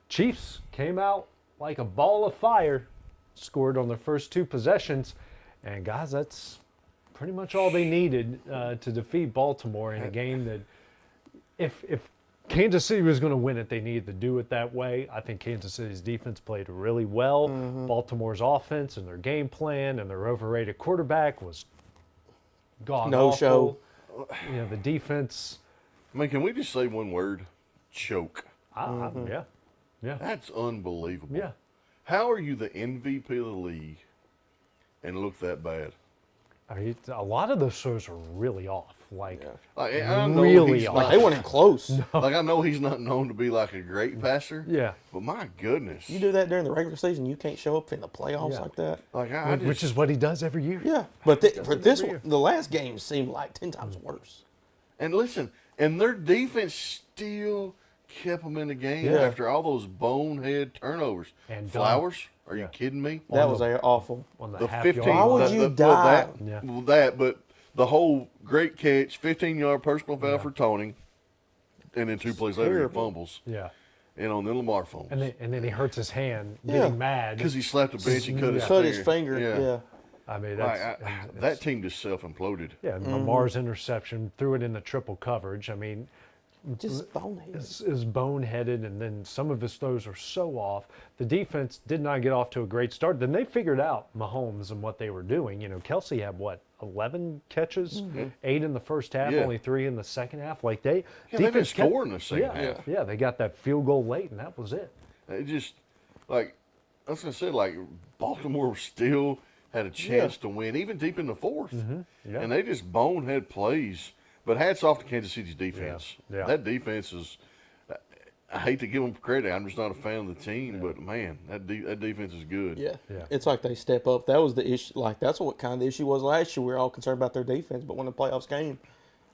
Chiefs came out like a ball of fire, scored on their first two possessions. And guys, that's pretty much all they needed to defeat Baltimore in a game that if Kansas City was going to win it, they needed to do it that way. I think Kansas City's defense played really well. Baltimore's offense and their game plan and their overrated quarterback was god awful. show. You know, the defense. I mean, can we just say one word? Choke. Yeah. That's unbelievable. Yeah. How are you the MVP of the league and look that bad? I mean, a lot of those shows are really off. Like, I know really off. They weren't close. No. Like, I know he's not known to be like a great passer. Yeah. But my goodness. You do that during the regular season, you can't show up in the playoffs like that. Like Which is what he does every year. Yeah. But for this one, the last game seemed like 10 times worse. And listen, and their defense still kept them in the game after all those bonehead turnovers. And Flowers? Are you kidding me? That was awful. On the half 15. yard Why would you die? But the whole great catch, 15-yard personal foul for Tony, and then 2 plays later he fumbles. Yeah. And then Lamar fumbles. And then he hurts his hand, getting mad. Because he slapped the bench and cut his finger. Yeah. I mean, that team just self-imploded. Yeah, Lamar's interception, threw it in the triple coverage. I mean, just boneheaded. Is boneheaded, and then some of his throws are so off. The defense did not get off to a great start. Then they figured out Mahomes and what they were doing. You know, Kelsey had 11 catches, 8 in the first half, only 3 in the second half. Like they didn't score in the second half. Yeah, they got that field goal late, and that was it. It just like I was gonna say, like Baltimore still had a chance to win, even deep in the fourth, and they just bonehead plays. But hats off to Kansas City's defense. Yeah. That defense is. I hate to give them credit. I'm just not a fan of the team, but man, that defense is good. Yeah. It's like they step up. That was the issue. Like that's what kind of the issue was last year. We were all concerned about their defense, but when the playoffs came,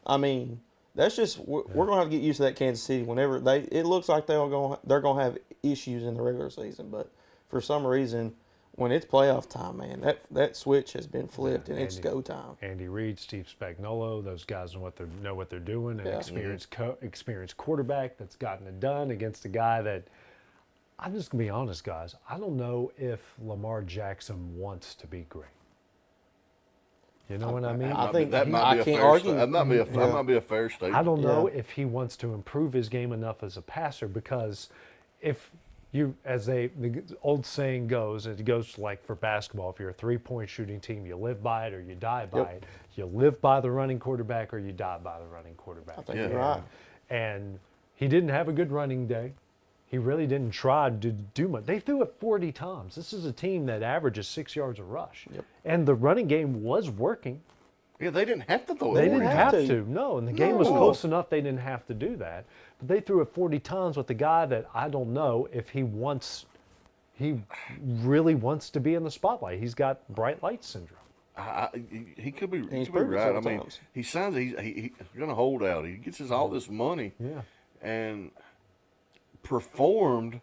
I mean, that's just we're going to have to get used to that Kansas City. Whenever it looks like they're going to have issues in the regular season, but for some reason, when it's playoff time, man, that switch has been flipped and it's go time. Andy Reid, Steve Spagnuolo, those guys know what they're doing. An experienced quarterback that's gotten it done against a guy that, I'm just gonna be honest, guys. I don't know if Lamar Jackson wants to be great. You know what I mean? I think that might be that might be a fair statement. I don't know if he wants to improve his game enough as a passer, because if you, the old saying goes, it goes like for basketball, if you're a three-point shooting team, you live by it or you die by it. You live by the running quarterback or you die by the running quarterback. I think you're right. And he didn't have a good running day. He really didn't try to do much. They threw it 40 times. This is a team that averages 6 yards a rush. And the running game was working. Yeah, they didn't have to throw it. They didn't have to. No, and the game was close enough they didn't have to do that. But they threw it 40 times with a guy that I don't know if he really wants to be in the spotlight. He's got bright light syndrome. He could be. He he's could be proven right. I several mean, times. he signs. He's going to hold out. He gets all this money. Yeah. And performed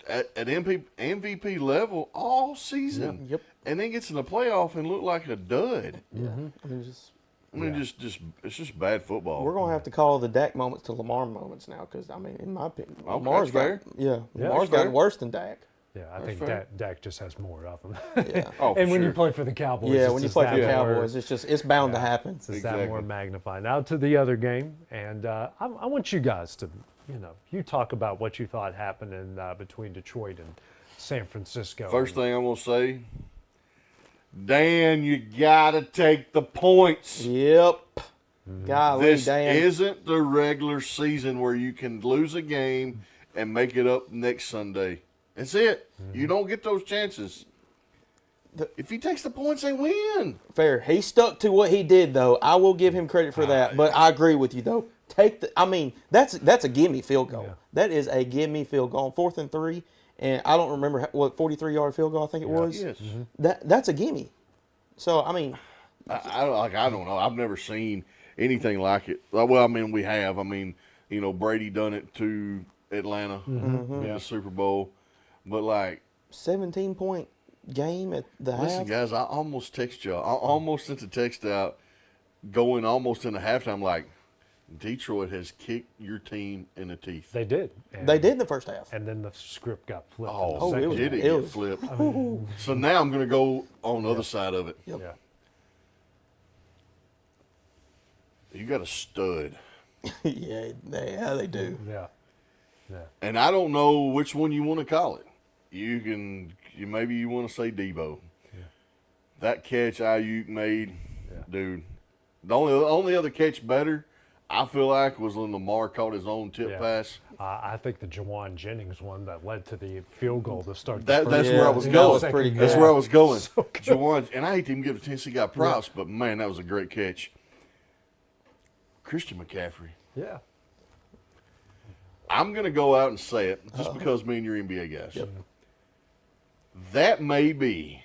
at MVP level all season. Yep. And then gets in the playoff and look like a dud. Yeah. I mean, just it's just bad football. We're gonna have to call the Dak moments to Lamar moments now, because I mean, in my opinion, Okay, Lamar's that's got fair. Lamar's that's fair. gotten worse than Dak. Yeah, I That's think fair. Dak just has more of them. Yeah. Oh, for and when you sure. play for the Cowboys, Yeah, it's when you just play for that the more- Cowboys, it's bound to happen. It's just that more magnified. Now to the other game, and I want you guys to, you talk about what you thought happened in between Detroit and San Francisco. First thing I'm going to say, Dan, you got to take the points. Yep. Golly, This Dan. isn't the regular season where you can lose a game and make it up next Sunday. That's it. You don't get those chances. If he takes the points, they win. Fair. He stuck to what he did, though. I will give him credit for that. But I agree with you, though. That's a gimme field goal. Yeah. That is a gimme field goal. 4th and 3, and I don't remember what 43-yard field goal I think it was. Yes. That's a gimme. So I mean, I don't know. I've never seen anything like it. Well, I mean, we have. I mean, Brady done it to Atlanta in the Super Bowl, but like 17-point game at the listen, half. guys, I almost text y'all. I almost sent a text out, going almost into halftime. Like, Detroit has kicked your team in the teeth. They did. They did in the first half. And then the script got flipped. Oh, in the second did half. it get flipped? So now I'm going to go on the other side of it. Yep. Yeah. You got a stud. Yeah, they do. Yeah. Yeah. And I don't know which one you want to call it. Maybe you want to say Debo. Yeah. That catch Ayuk made, dude. The only other catch better, I feel like, was when Lamar caught his own tip pass. I think the Jawan Jennings one that led to the field goal to start. That's the first where I was half. going. was pretty good. That's where I was going. So good. Jawan, and I hate to even give the Tennessee guy props, but man, that was a great catch. Christian McCaffrey. Yeah. I'm going to go out and say it just because me and you're NBA guys. Yep. That may be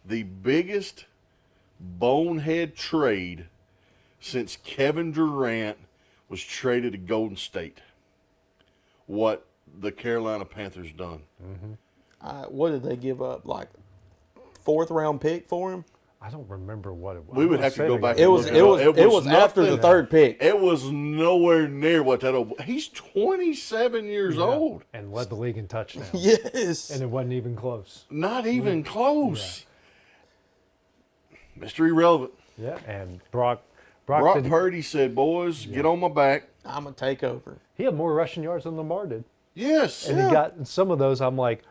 the biggest bonehead trade since Kevin Durant was traded to Golden State. What the Carolina Panthers done. What did they give up? Like 4th round pick for him? I don't remember what it was. We would have to go back. It was after the 3rd pick. It was nowhere near what that. He's 27 years old and led the league in touchdowns. Yes, and it wasn't even close. Not even close. Mr. Irrelevant. Yeah, and Brock Purdy said, "Boys, get on my back. I'm gonna take over." He had more rushing yards than Lamar did. Yes, and he got some of those. I'm like,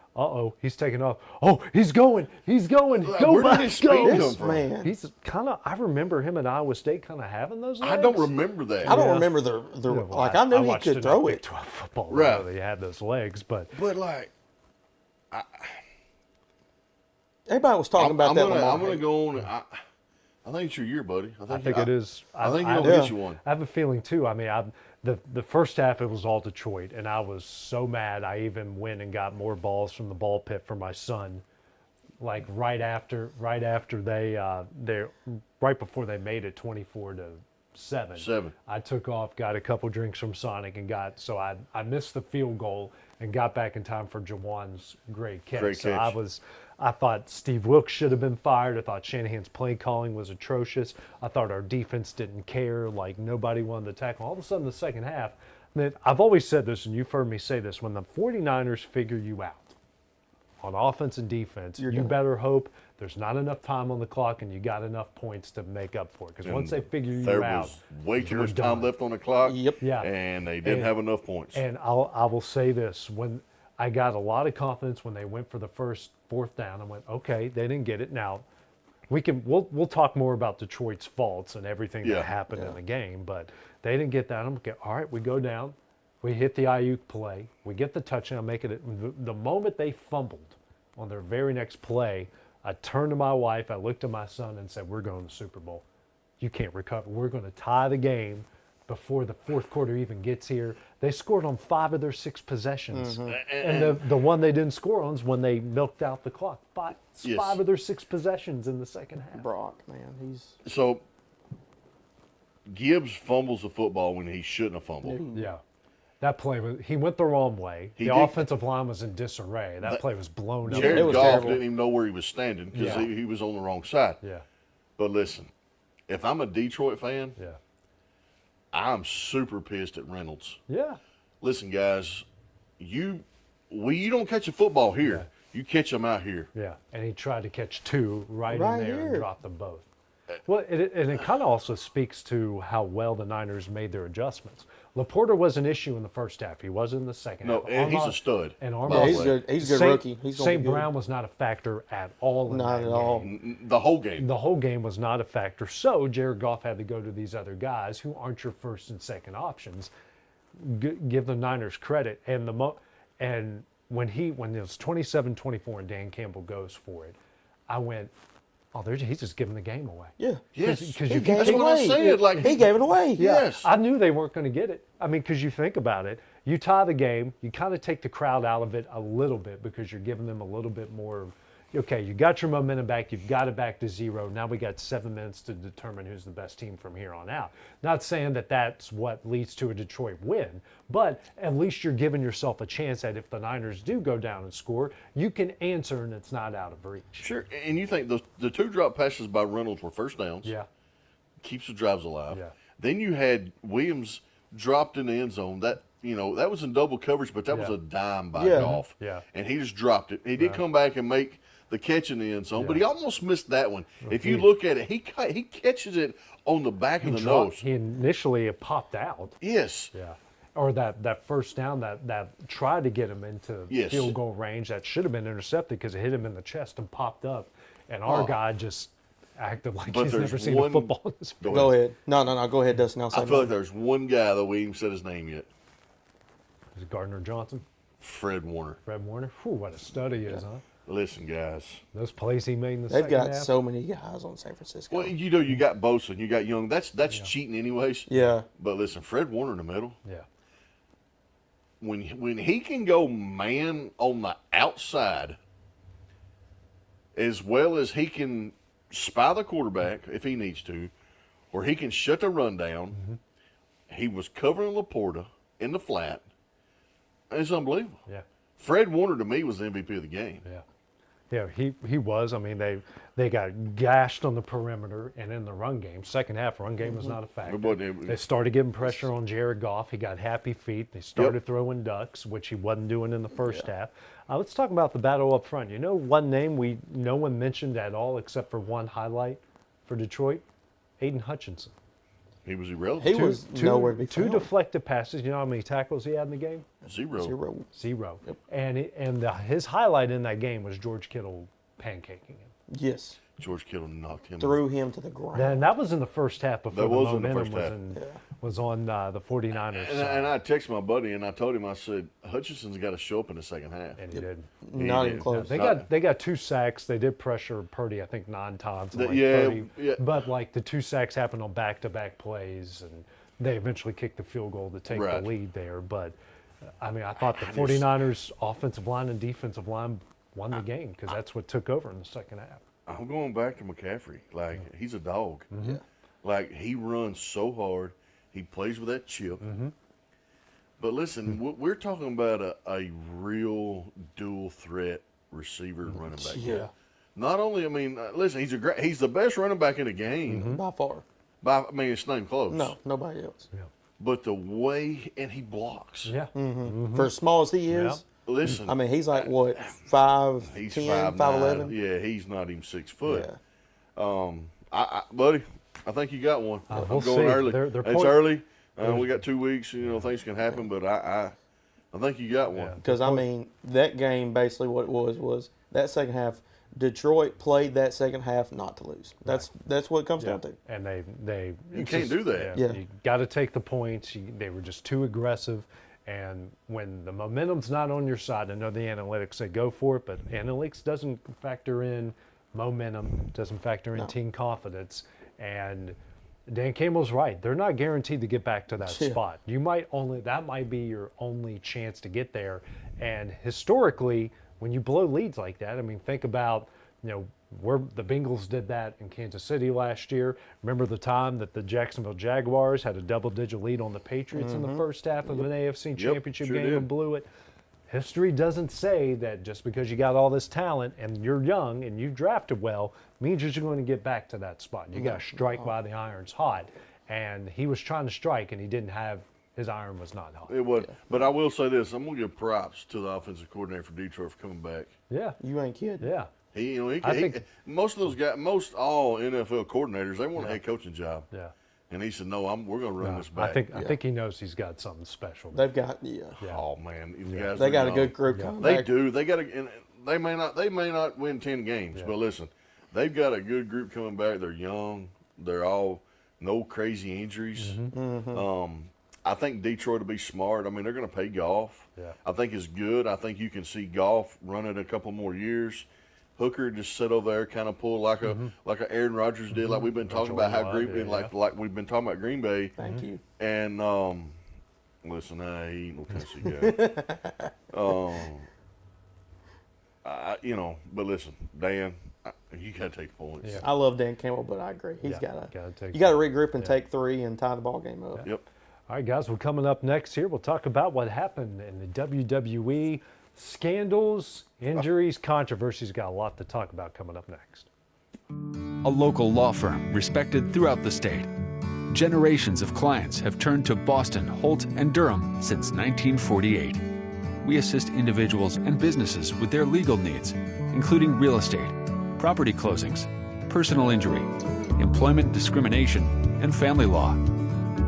he's taking off. Oh, he's going. Go Where did back, his speed go. come from? Man. He's kind of. I remember him at Iowa State kind of having those. I legs. don't remember that. I don't remember the like. I knew he watched could it throw in it. Big 12 football. Right. He had those legs, but like, Everybody was talking about that. I'm gonna go on. I think it's your year, buddy. I think it is. I think you'll get you one. I have a feeling too. I mean, the first half it was all Detroit, and I was so mad. I even went and got more balls from the ball pit for my son. Like right after they right before they made it 24-7. I took off, got a couple drinks from Sonic, and I missed the field goal and got back in time for Jawan's great catch. So I thought Steve Wilkes should have been fired. I thought Shanahan's play calling was atrocious. I thought our defense didn't care, like nobody wanted to tackle. All of a sudden, the second half, I've always said this, and you've heard me say this, when the 49ers figure you out on offense and defense, you better hope there's not enough time on the clock and you got enough points to make up for it. Because once they figure you there out, was way too much time left on the clock. Yep. Yeah. And they didn't have enough points. And I will say this: when I got a lot of confidence when they went for the first 4th down, I went, okay, they didn't get it. Now we'll talk more about Detroit's faults and everything that happened in the game, but they didn't get that. I'm okay. All right, we go down, we hit the Ayuk play, we get the touchdown, make it. The moment they fumbled on their very next play, I turned to my wife, I looked at my son and said, "We're going to the Super Bowl. You can't recover. We're going to tie the game. before the fourth quarter even gets here. They scored on 5 of their 6 possessions. Mm-hmm. And the one they didn't score on is when they milked out the clock. 5 Yes. of their 6 possessions in the second half. Brock, man, he's So Gibbs fumbles the football when he shouldn't have fumbled. Yeah. That play was, he went the wrong way. He The did- offensive line was in disarray. That play was blown up. Jared Goff didn't even know where he was standing because Yeah. he was on the wrong side. Yeah. But listen, if I'm a Detroit fan, Yeah. I'm super pissed at Reynolds. Yeah. Listen, guys, you don't catch a football here. You catch them out here. Yeah, and he tried to catch 2 right Right in there here. and dropped them both. Well, and it kind of also speaks to how well the Niners made their adjustments. Laporta was an issue in the first half. He was in the second No, half. and he's a stud. And by Armand, the he's way. good. He's a good St. rookie. He's gonna St. be good. Brown was not a factor at all. In Not that at all. game. The whole game. The whole game was not a factor. So Jared Goff had to go to these other guys who aren't your first and second options. Give the Niners credit. And and when it was 27-24 and Dan Campbell goes for it, I went, oh, he's just giving the game away. Yeah. Yes. Because He you gave That's it what I away. said. Like He gave it away. Yeah, Yes. I knew they weren't going to get it. I mean, because you think about it, you tie the game, you kind of take the crowd out of it a little bit because you're giving them a little bit more. Okay, you got your momentum back, you've got it back to 0. Now we got 7 minutes to determine who's the best team from here on out. Not saying that that's what leads to a Detroit win, but at least you're giving yourself a chance that if the Niners do go down and score, you can answer and it's not out of reach. Sure. And you think the 2 drop passes by Reynolds were first downs. Yeah. Keeps the drives alive. Yeah. Then you had Williams dropped in the end zone. That that was in double coverage, but that was Yeah. a dime by Yeah. Goff. Yeah. And he just dropped it. He did come back and make the catch in the end zone, but he almost missed that one. If you look at it, he catches it on the back of the nose. He initially popped out. Yes. Yeah. Or that first down that tried to get him into Yes. field goal range that should have been intercepted because it hit him in the chest and popped up. And our guy just acted like But he's there's never seen a one- football in his Go Go ahead. No. Go ahead, Dustin. I'll say I feel like mine. there's one guy that we even said his name yet. Is it Gardner Johnson? Fred Warner. Fred Warner? Whew, what a stud he is, huh? Listen, guys. Those plays he made in the They've second got half. so many guys on San Francisco. Well, you got Bosa, and you got Young. That's cheating anyways. Yeah. But listen, Fred Warner in the middle. Yeah. When he can go man on the outside, as well as he can spy the quarterback if he needs to, or he can shut the run down. Mm-hmm. He was covering Laporta in the flat. It's unbelievable. Yeah. Fred Warner to me was the MVP of the game. Yeah. Yeah, he was. I mean, they got gashed on the perimeter and in the run game. Second half run game was not a factor. They started getting pressure on Jared Goff. He got happy feet. They started throwing ducks, which he wasn't doing in the first half. Let's talk about the battle up front. You know one name no one mentioned at all except for one highlight for Detroit? Aiden Hutchinson. He was irrelevant. He was nowhere to be Two found. deflected passes. You know how many tackles he had in the game? Zero. Yep. And his highlight in that game was George Kittle pancaking him. Yes. George Kittle knocked him. Threw him to the ground. And that was in the first half before That the was in the momentum first half. was on the 49ers. And I texted my buddy and I told him, I said, Hutchinson's got to show up in the second half. And he did. Not even close. They got 2 sacks. They did pressure Purdy, I think, 9 times. And Yeah. But like the 2 sacks happened on back-to-back plays, and they eventually kicked the field goal to take the lead there. But I mean, I thought the 49ers offensive line and defensive line won the game because that's what took over in the second half. I'm going back to McCaffrey. Like, he's a dog. Mm-hmm. Like, he runs so hard. He plays with that chip. Mm-hmm. But listen, we're talking about a real dual threat receiver and running back. Yeah. Not only, I mean, listen, he's the best running back in the game. Mm-hmm. By far. I mean, it's not even close. No, nobody else. Yeah. But the way, and he blocks. Yeah. Mm-hmm. For as small as he is, Yeah. Listen. I mean, he's like, what, 5'10", He's 5'11"? 5'11". Yeah, he's not even 6 foot. Yeah. Buddy, I think you got one. I'm we'll going see. early. They're It's early. We got 2 weeks. You know, things can happen, but I think you got one. Because, I mean, that game, basically what it was that second half, Detroit played that second half not to lose. That's what it comes down to. And You can't do that. Yeah. You got to take the points. They were just too aggressive. And when the momentum's not on your side, I know the analytics say go for it, but analytics doesn't factor in momentum, doesn't factor in team confidence. And Dan Campbell's right. They're not guaranteed to get back to that Yeah. spot. That might be your only chance to get there. And historically, when you blow leads like that, I mean, think about, where the Bengals did that in Kansas City last year. Remember the time that the Jacksonville Jaguars had a double-digit lead on the Patriots in the first half of an AFC Championship sure game did. and blew it? History doesn't say that just because you got all this talent and you're young and you drafted well means that you're going to get back to that spot. You got to strike while the iron's hot. And he was trying to strike and he didn't have, his iron was not hot. It was, but I will say this: I'm gonna give props to the offensive coordinator for Detroit for coming back. Yeah, you ain't kidding. Yeah, most of those guys, most all NFL coordinators, they want a head coaching job. Yeah. And he said, "No, we're going to run this back." I think he knows he's got something special. They've got Oh man, these guys They are got a young. good group coming They back. do. They got and they may not win 10 games, but listen, they've got a good group coming back. They're young. They're all no crazy injuries. I think Detroit will be smart. I mean, they're going to pay Goff. Yeah. I think it's good. I think you can see Goff running a couple more years. Hooker just sit over there, kind of pull like a Aaron Rodgers did, like we've been talking about how Green Bay, like we've been talking about Green Bay. Thank you. And listen, he ain't no Tennessee guy. But listen, Dan, you got to take the points. I love Dan Campbell, but I agree. He's gotta you got to regroup and take 3 and tie the ball game up. Yep. All right, guys, we're coming up next here. We'll talk about what happened in the WWE. Scandals, injuries, controversies. Got a lot to talk about coming up next. A local law firm respected throughout the state. Generations of clients have turned to Boston, Holt, and Durham since 1948. We assist individuals and businesses with their legal needs, including real estate, property closings, personal injury, employment discrimination, and family law.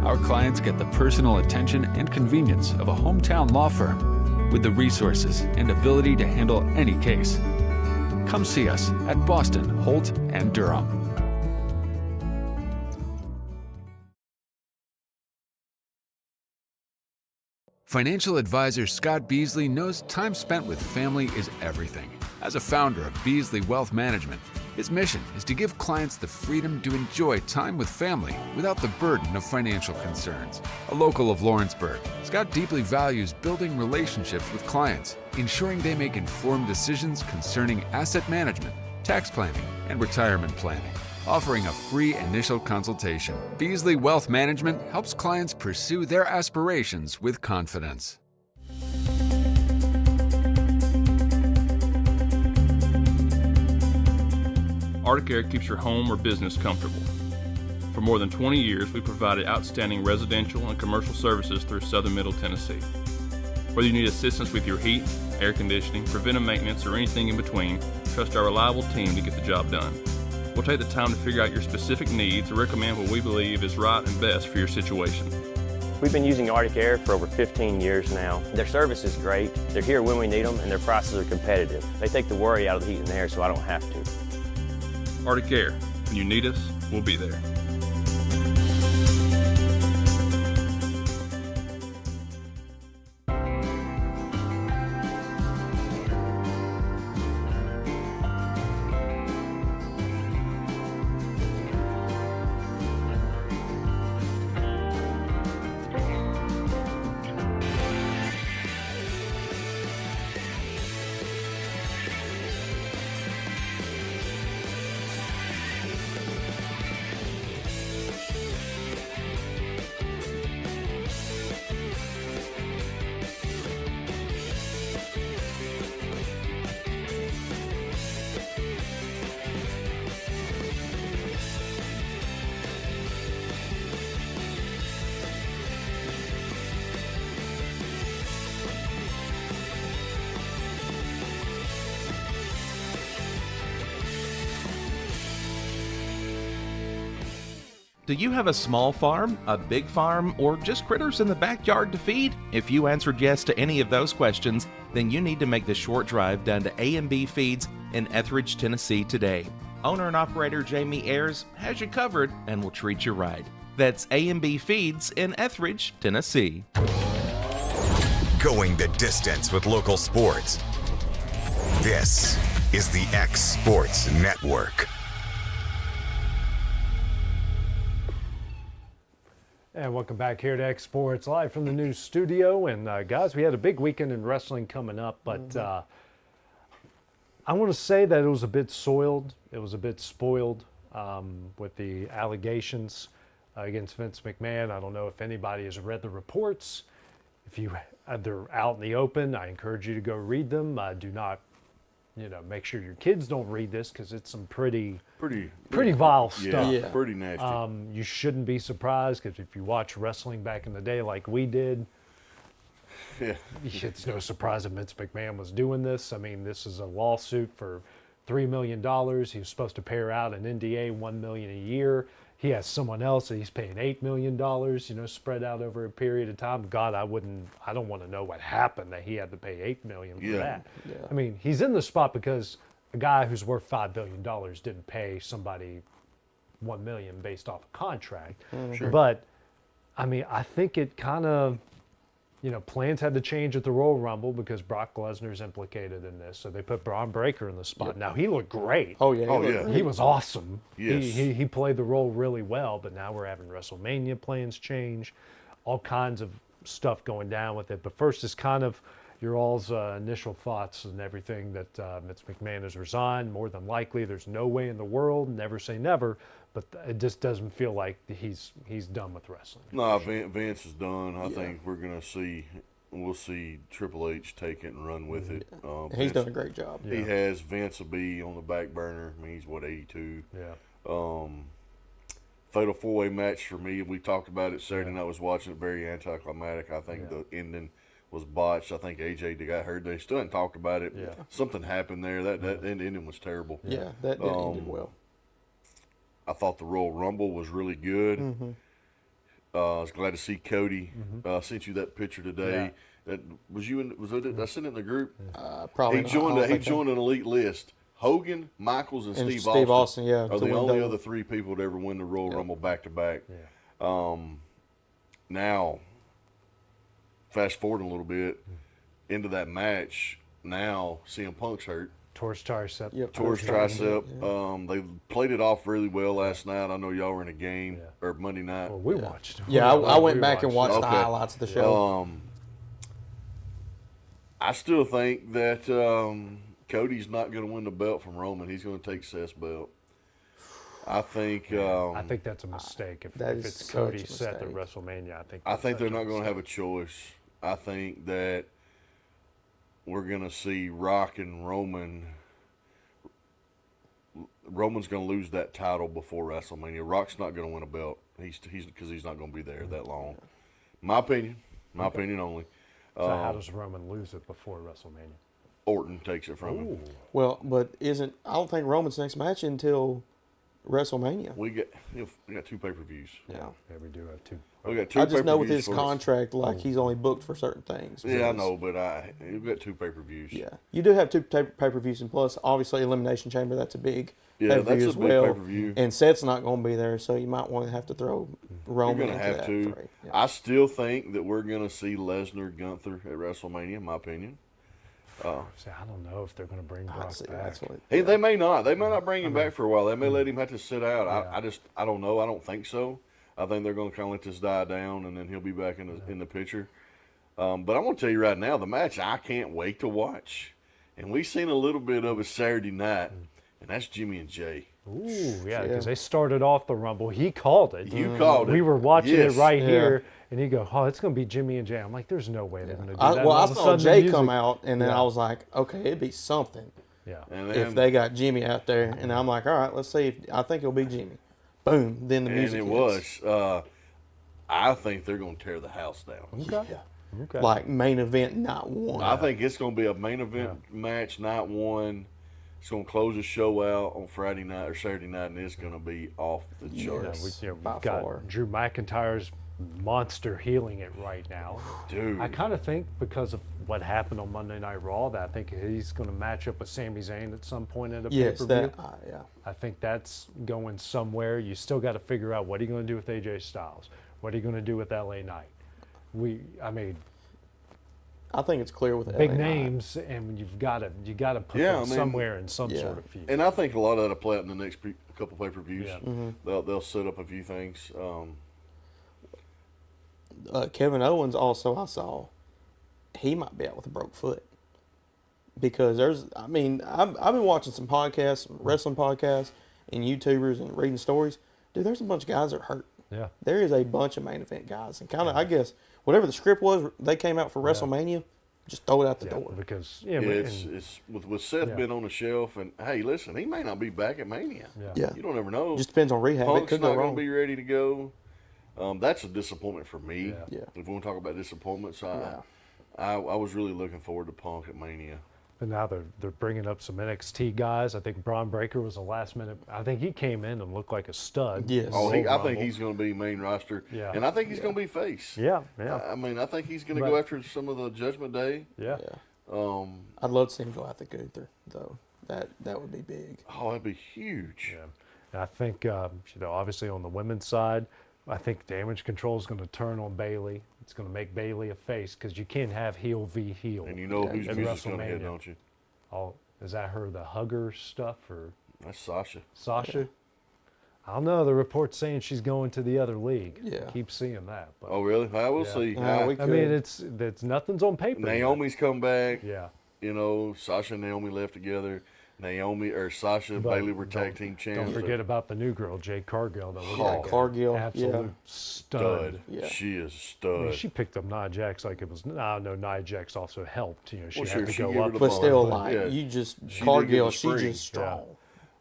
Our clients get the personal attention and convenience of a hometown law firm with the resources and ability to handle any case. Come see us at Boston, Holt, and Durham. Financial advisor Scott Beasley knows time spent with family is everything. As a founder of Beasley Wealth Management, his mission is to give clients the freedom to enjoy time with family without the burden of financial concerns. A local of Lawrenceburg, Scott deeply values building relationships with clients, ensuring they make informed decisions concerning asset management, tax planning, and retirement planning. Offering a free initial consultation, Beasley Wealth Management helps clients pursue their aspirations with confidence. Arctic Air keeps your home or business comfortable. For more than 20 years, we provided outstanding residential and commercial services through Southern Middle Tennessee. Whether you need assistance with your heat, air conditioning, preventive maintenance, or anything in between, trust our reliable team to get the job done. We'll take the time to figure out your specific needs and recommend what we believe is right and best for your situation. We've been using Arctic Air for over 15 years now. Their service is great, they're here when we need them, and their prices are competitive. They take the worry out of the heat and air so I don't have to. Arctic Air, when you need us, we'll be there. Do you have a small farm, a big farm, or just critters in the backyard to feed? If you answered yes to any of those questions, then you need to make the short drive down to A&B Feeds in Etheridge, Tennessee today. Owner and operator Jamie Ayers has you covered and will treat you right. That's A&B Feeds in Etheridge, Tennessee. Going the distance with local sports. This is the X Sports Network. And welcome back here to X Sports Live from the news studio. And guys, we had a big weekend in wrestling coming up, but I want to say that it was a bit soiled. It was a bit spoiled with the allegations against Vince McMahon. I don't know if anybody has read the reports. If they're out in the open, I encourage you to go read them. Do not, make sure your kids don't read this because it's some pretty vile stuff. Yeah, pretty nasty. You shouldn't be surprised because if you watch wrestling back in the day like we did, it's no surprise that Vince McMahon was doing this. I mean, this is a lawsuit for $3 million. He was supposed to pay her out an NDA $1 million a year. He has someone else that he's paying $8 million, spread out over a period of time. God, I don't want to know what happened that he had to pay $8 million for that. Yeah. I mean, he's in the spot because a guy who's worth $5 billion didn't pay somebody $1 million based off a contract. Sure. But I mean, I think it kind of, plans had to change at the Royal Rumble because Brock Lesnar's implicated in this. So they put Braun Breaker in the spot. Yep. Now, he looked great. Oh, yeah. He was awesome. Yes. He played the role really well, but now we're having WrestleMania plans change, all kinds of stuff going down with it. But first is kind of your all's initial thoughts and everything that Vince McMahon has resigned. More than likely, there's no way in the world, never say never, but it just doesn't feel like he's done with wrestling. No, Vince is done. I think we'll see Triple H take it and run with it. He's done a great job. He has. Vince will be on the back burner. I mean, he's 82. Yeah. Fatal 4-way match for me. We talked about it Saturday night. I was watching it, very anticlimactic. I think the ending was botched. I think AJ got hurt. They still hadn't talked about it. Yeah. Something happened there. That ending was terrible. Yeah, that ended well. I thought the Royal Rumble was really good. I was glad to see Cody. I sent you that picture today. Yeah. That was you. I sent it in the group. Probably he joined an elite list. Hogan, Michaels, and Steve Austin are the only other 3 people to ever win the Royal Rumble back to back. Now, fast forward a little bit into that match. Now CM Punk's hurt. Torch tricep. Yep. Torch tricep. They played it off really well last night. I know y'all were in a game or Monday night. Well, we watched. Yeah, I went back and watched the highlights of the show. I still think that Cody's not going to win the belt from Roman. He's going to take Seth's belt. I think that's a mistake. If it's Cody Seth at WrestleMania, I think they're not going to have a choice. I think that we're going to see Rock and Roman. Roman's going to lose that title before WrestleMania. Rock's not going to win a belt. Because he's not going to be there that long. My opinion. My opinion only. So how does Roman lose it before WrestleMania? Orton takes it from him. Well, but I don't think Roman's next match until WrestleMania. We got 2 pay-per-views. Yeah, we do have 2. We got 2. I just know with his contract, he's only booked for certain things. Yeah, I know, but we've got 2 pay-per-views. Yeah, you do have 2 pay-per-views, and plus, obviously, Elimination Chamber. That's a big pay-per-view as well. Pay-per-view. And Seth's not going to be there, so you might want to have to throw Roman. You're going to have to. Yeah. I still think that we're going to see Lesnar Gunther at WrestleMania. In my opinion. I don't know if they're going to bring Brock back. They may not. They may not bring him back for a while. They may let him have to sit out. I don't know. I don't think so. I think they're going to kind of let this die down, and then he'll be back in the picture. But I'm going to tell you right now, the match I can't wait to watch, and we've seen a little bit of it Saturday night, and that's Jimmy and Jay. Ooh, yeah, because they started off the Rumble. He called it. You called it. We were watching it right here, and he go, "Oh, it's going to be Jimmy and Jay." I'm like, "There's no way they're going to do that." Well, I saw Jay come out, and then I was like, "Okay, it'd be something." Yeah. If they got Jimmy out there, and I'm like, "All right, let's see. I think it'll be Jimmy." Boom. Then the music. And it was. I think they're going to tear the house down. Okay. Yeah. Okay. Like main event night 1. I think it's going to be a main event match night 1. It's going to close the show out on Friday night or Saturday night, and it's going to be off the charts. We've got Drew McIntyre's monster healing it right now. Dude. I kind of think because of what happened on Monday Night Raw that I think he's going to match up with Sami Zayn at some point at a pay-per-view. I think that's going somewhere. You still got to figure out what are you going to do with AJ Styles? What are you going to do with LA Knight? I think it's clear with big LA names, and you got to put them somewhere in some sort of feud. And I think a lot of that'll play out in the next couple pay-per-views. Yeah. They'll set up a few things. Kevin Owens also, I saw, he might be out with a broke foot. Because I've been watching some podcasts, some wrestling podcasts, and YouTubers and reading stories. Dude, there's a bunch of guys that are hurt. Yeah. There is a bunch of main event guys. And kind of, I guess, whatever the script was, they came out for WrestleMania, just throw it out the door. Because, it's with Seth being on the shelf, and hey, listen, he may not be back at Mania. Yeah. You don't ever know. Just depends on rehab. Punk's It could not go going wrong. to be ready to go. That's a disappointment for me. Yeah. If we want to talk about disappointments, I was really looking forward to Punk at Mania. And now they're bringing up some NXT guys. I think Braun Breaker was a last minute. I think he came in and looked like a stud. Yes. Oh, I think he's going to be main roster. Yeah. And I think he's going to be face. Yeah. I mean, I think he's going to go after some of the Judgment Day. Yeah. I'd love to see him go after Gunther, though. That would be big. Oh, that'd be huge. Yeah. And I think, obviously on the women's side, I think Damage Control is going to turn on Bayley. It's going to make Bayley a face because you can't have heel v heel. And you know whose music's going to hit, don't you? Oh, is that her, the hugger stuff, or? That's Sasha. Sasha? Yeah. I don't know. The report's saying she's going to the other league. Yeah. Keep seeing that. But, Oh, really? I will see. I mean, it's nothing's on paper. Naomi's come back. Yeah. You know, Sasha and Naomi left together. Sasha and Bayley were tag team champions. Don't forget about the new girl, Jade Cargill. That was Cargill, absolute stud. Yeah. She is a stud. I mean, she picked up Nia Jax like it was. No, Nia Jax also helped. You know, she had to she go gave her up. the But ball. still, Yeah. you just, She Cargill, did get the she's spring. just strong.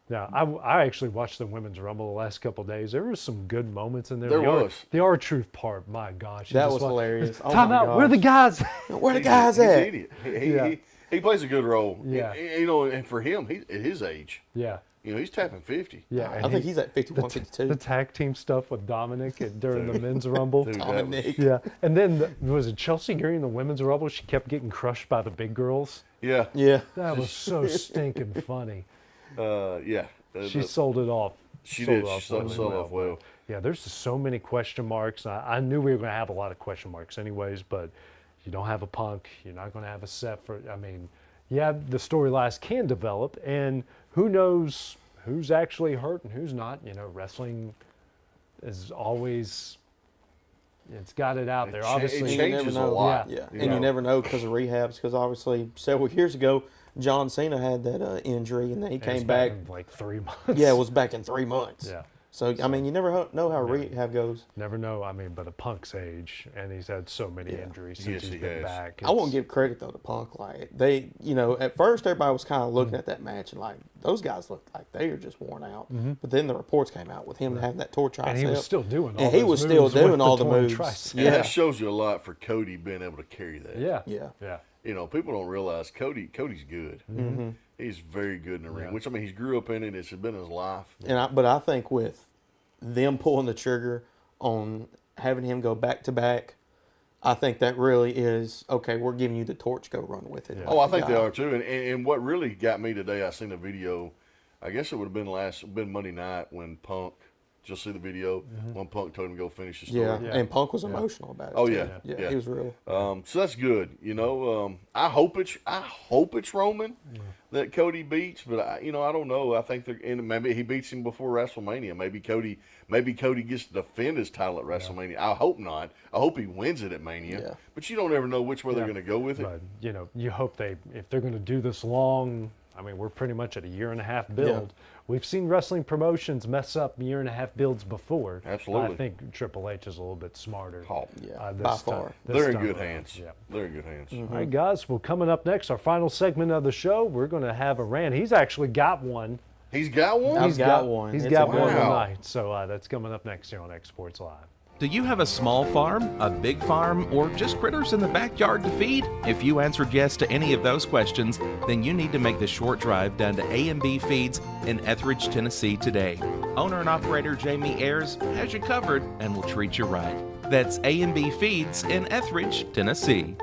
Yeah, I actually watched the Women's Rumble the last couple of days. There were some good moments in there. There was. The R-Truth part, my gosh. That was hilarious. Oh Time my out. Where the gosh. guys? Where the guys He's at? an idiot. He plays a good role. Yeah. You know, and for him, at his age, Yeah. you know, he's tapping 50. Yeah, I think he's at 51, 52. The tag team stuff with Dominic during the men's rumble. Dude, Dominic. Yeah, and then was it Chelsea Green in the women's rumble? She kept getting crushed by the big girls. Yeah. Yeah. That was so stinking funny. Yeah. She sold it off. She sold did. it She off sold really it off well. Yeah, there's just so many question marks. I knew we were going to have a lot of question marks anyways, but you don't have a Punk. You're not going to have a Seth. I mean, yeah, the storylines can develop, and who knows who's actually hurt and who's not. You know, wrestling is always, it's got it out there. Obviously, it changes a lot. Yeah, You and know. you never know because of rehabs. Because obviously, several years ago, John Cena had that injury, and then he And came it's back. in like 3 months. Yeah, it was back in 3 months. Yeah. So I mean, you never know how rehab goes. Never know. I mean, but a Punk's age, and he's had so many injuries since Yes, he's he been has. back. I won't give credit though to Punk. Like they, you know, at first everybody was kind of looking at that match and like those guys looked like they are just worn out. But then the reports came out with him having that torn tricep, And he was still doing all and he those was still moves with doing the all the torn moves. tricep. And Yeah, that shows you a lot for Cody being able to carry that. Yeah. yeah. You know, people don't realize Cody's good. Mm-hmm. He's very good in the ring, which I mean, he's grew up in it. It's been his life. But I think with them pulling the trigger on having him go back to back, I think that really is okay. We're giving you the torch. Go run with it. Yeah. Oh, I think they are too. And what really got me today, I seen a video. I guess it would have been Monday night when Punk. Just see the video when Punk told him to go finish the story. Yeah, and Punk was emotional about it. Oh too. yeah, he was real. So that's good. You know, I hope it's Roman that Cody beats, but I don't know. I think maybe he beats him before WrestleMania. Maybe Cody gets to defend his title at WrestleMania. I hope not. I hope he wins it at Mania. Yeah. But you don't ever know which way they're going to go with it. But, you know, you hope if they're going to do this long, I mean, we're pretty much at a 1.5 year build. We've seen wrestling promotions mess up 1.5 year builds before. Absolutely. I think Triple H is a little bit smarter. By far. They're in good hands. Yeah. They're in good hands. All right, guys. Well, coming up next, our final segment of the show, we're going to have a rant. He's actually got one. He's got one? I've got one. He's It's got a one wow. tonight. So that's coming up next here on X Sports Live. Do you have a small farm, a big farm, or just critters in the backyard to feed? If you answered yes to any of those questions, then you need to make the short drive down to A&B Feeds in Etheridge, Tennessee today. Owner and operator Jamie Ayers has you covered and will treat you right. That's A&B Feeds in Etheridge, Tennessee.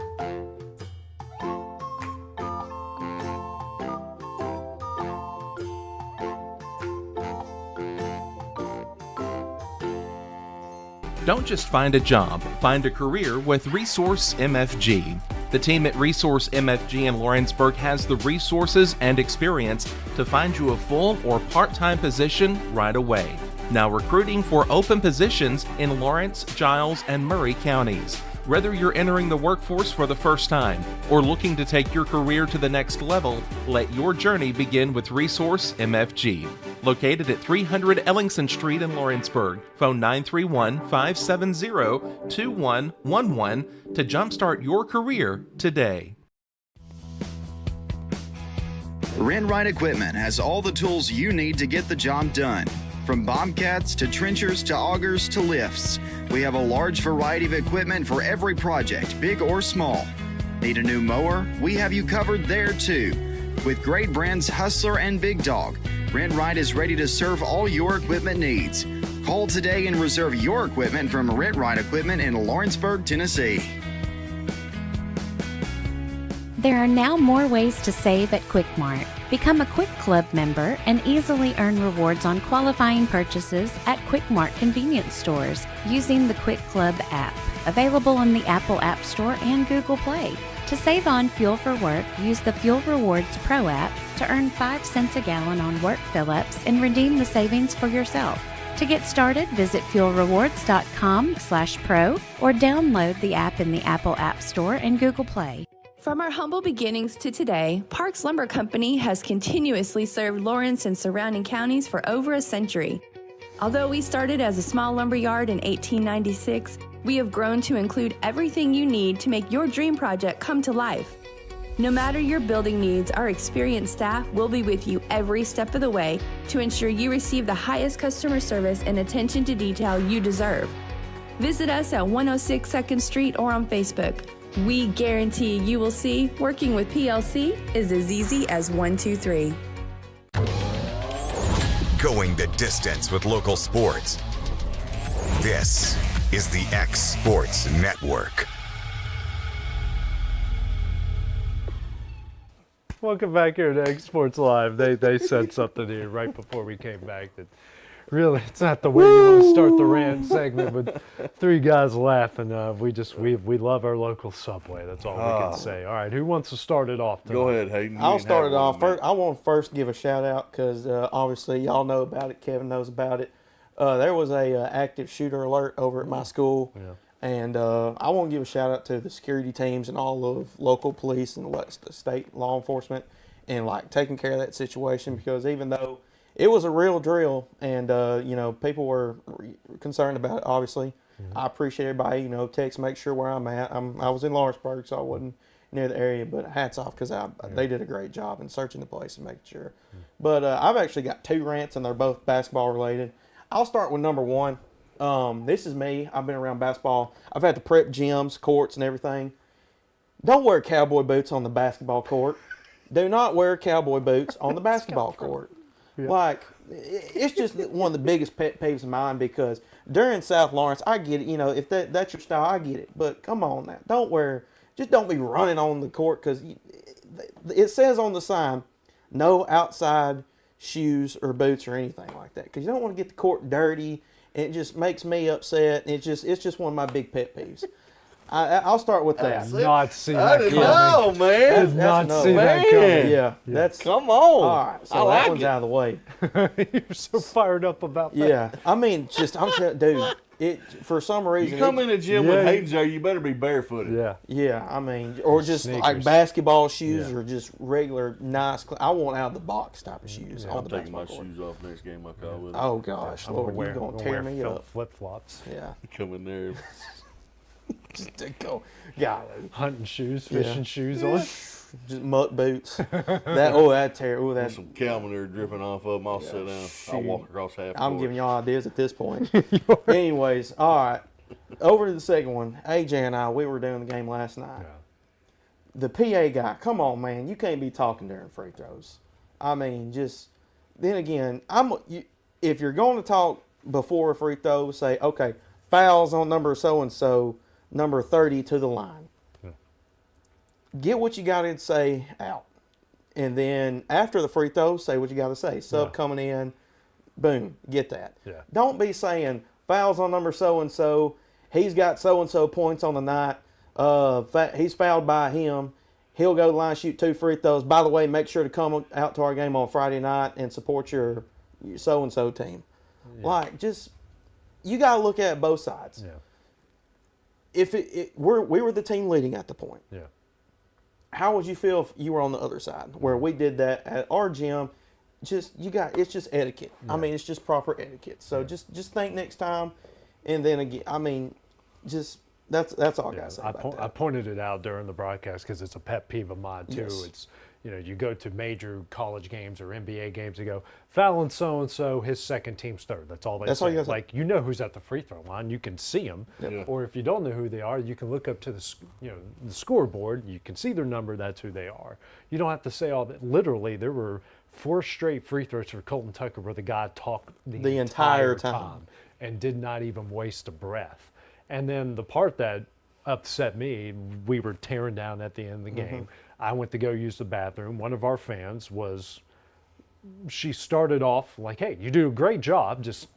Don't just find a job, find a career with Resource MFG. The team at Resource MFG in Lawrenceburg has the resources and experience to find you a full or part-time position right away. Now recruiting for open positions in Lawrence, Giles, and Murray counties. Whether you're entering the workforce for the first time or looking to take your career to the next level, let your journey begin with Resource MFG. Located at 300 Ellingson Street in Lawrenceburg. Phone 931-570-2111 to jumpstart your career today. Renright Equipment has all the tools you need to get the job done. From bobcats to trenchers to augers to lifts, we have a large variety of equipment for every project, big or small. Need a new mower? We have you covered there too. With great brands Hustler and Big Dog, Renright is ready to serve all your equipment needs. Call today and reserve your equipment from Renright Equipment in Lawrenceburg, Tennessee. There are now more ways to save at Quick Mart. Become a Quick Club member and easily earn rewards on qualifying purchases at Quick Mart convenience stores using the Quick Club app, available on the Apple App Store and Google Play. To save on fuel for work, use the Fuel Rewards Pro app to earn 5 cents a gallon on work fill-ups and redeem the savings for yourself. To get started, visit fuelrewards.com/pro or download the app in the Apple App Store and Google Play. From our humble beginnings to today, Parks Lumber Company has continuously served Lawrence and surrounding counties for over a century. Although we started as a small lumber yard in 1896, we have grown to include everything you need to make your dream project come to life. No matter your building needs, our experienced staff will be with you every step of the way to ensure you receive the highest customer service and attention to detail you deserve. Visit us at 106 2nd Street or on Facebook. We guarantee you will see working with PLC is as easy as 1, 2, 3. Going the distance with local sports. This is the X Sports Network. Welcome back here to X Sports Live. They said something here right before we came back that really it's not the way you want to start the rant segment with three guys laughing. We love our local Subway. That's all we can say. All right, who wants to start it off tonight? Go ahead, Hayden. I'll start it off. First, I want to first give a shout out because obviously y'all know about it. Kevin knows about it. There was a active shooter alert over at my school. Yeah. And I want to give a shout out to the security teams and all of local police and the state law enforcement and like taking care of that situation, because even though it was a real drill and people were concerned about it, obviously. Mm-hmm. I appreciate everybody, text, make sure where I'm at. I was in Lawrenceburg, so I wasn't near the area, but hats off because they did a great job in searching the place and making sure. Mm-hmm. But I've actually got 2 rants, and they're both basketball related. I'll start with number 1. This is me. I've been around basketball. I've had to prep gyms, courts, and everything. Don't wear cowboy boots on the basketball court. Do not wear cowboy boots on the basketball court. Yeah. Like, it's just one of the biggest pet peeves of mine, because during South Lawrence, I get it. If that's your style, I get it. But come on now. Don't be running on the court, because it says on the sign, no outside shoes or boots or anything like that, because you don't want to get the court dirty. It just makes me upset. It's just one of my big pet peeves. I'll start with that. I did not see that coming. No, man. Did not see that coming. Yeah, that's come on. All right, so like that one's out of the way. You're so fired up about that. Yeah, I mean, I'm telling, dude. For some reason, you come in the gym with Hayden's there, you better be barefooted. Yeah. Yeah, I mean, or just sneakers. like basketball shoes, or just regular nice. I want out of the box type of shoes. I'm taking my shoes off next game I call with. Oh gosh, Lord, you're gonna tear me up. Flip flops. Yeah, come in there. Just go, golly. Hunting shoes, fishing shoes on. Just muck boots. That's some Calvin there dripping off of them. I'll sit down. I'll walk across half. I'm giving y'all ideas at this point. Anyways, all right. Over to the second one. AJ and we were doing the game last night. Yeah. The PA guy, come on, man. You can't be talking during free throws. I mean, then again, if you're going to talk before a free throw, say, okay, fouls on number so-and-so, number 30 to the line. Yeah. Get what you got to say out. And then after the free throw, say what you got to say. Sub coming in, boom, get that. Yeah. Don't be saying fouls on number so-and-so, he's got so-and-so points on the night, he's fouled by him, he'll go to the line, shoot 2 free throws. By the way, make sure to come out to our game on Friday night and support your so-and-so team. Like, just you got to look at both sides. Yeah. If we were the team leading at the point. Yeah. How would you feel if you were on the other side where we did that at our gym? It's just etiquette. Yeah. I mean, it's just proper etiquette. So just think next time, and then again, I mean, just that's all I gotta say about that. I pointed it out during the broadcast because it's a pet peeve of mine too. Yes. It's, you know, you go to major college games or NBA games, you go, fouling so-and-so, his second team's third. That's all they say. All you gotta say. Like, you know who's at the free throw line. You can see them. Yeah. Or if you don't know who they are, you can look up to the scoreboard. You can see their number. That's who they are. You don't have to say all that. Literally, there were 4 straight free throws for Colton Tucker where the guy talked the entire time and did not even waste a breath. And then the part that upset me, we were tearing down at the end of the game. I went to go use the bathroom. One of our fans she started off like, hey, you do a great job, just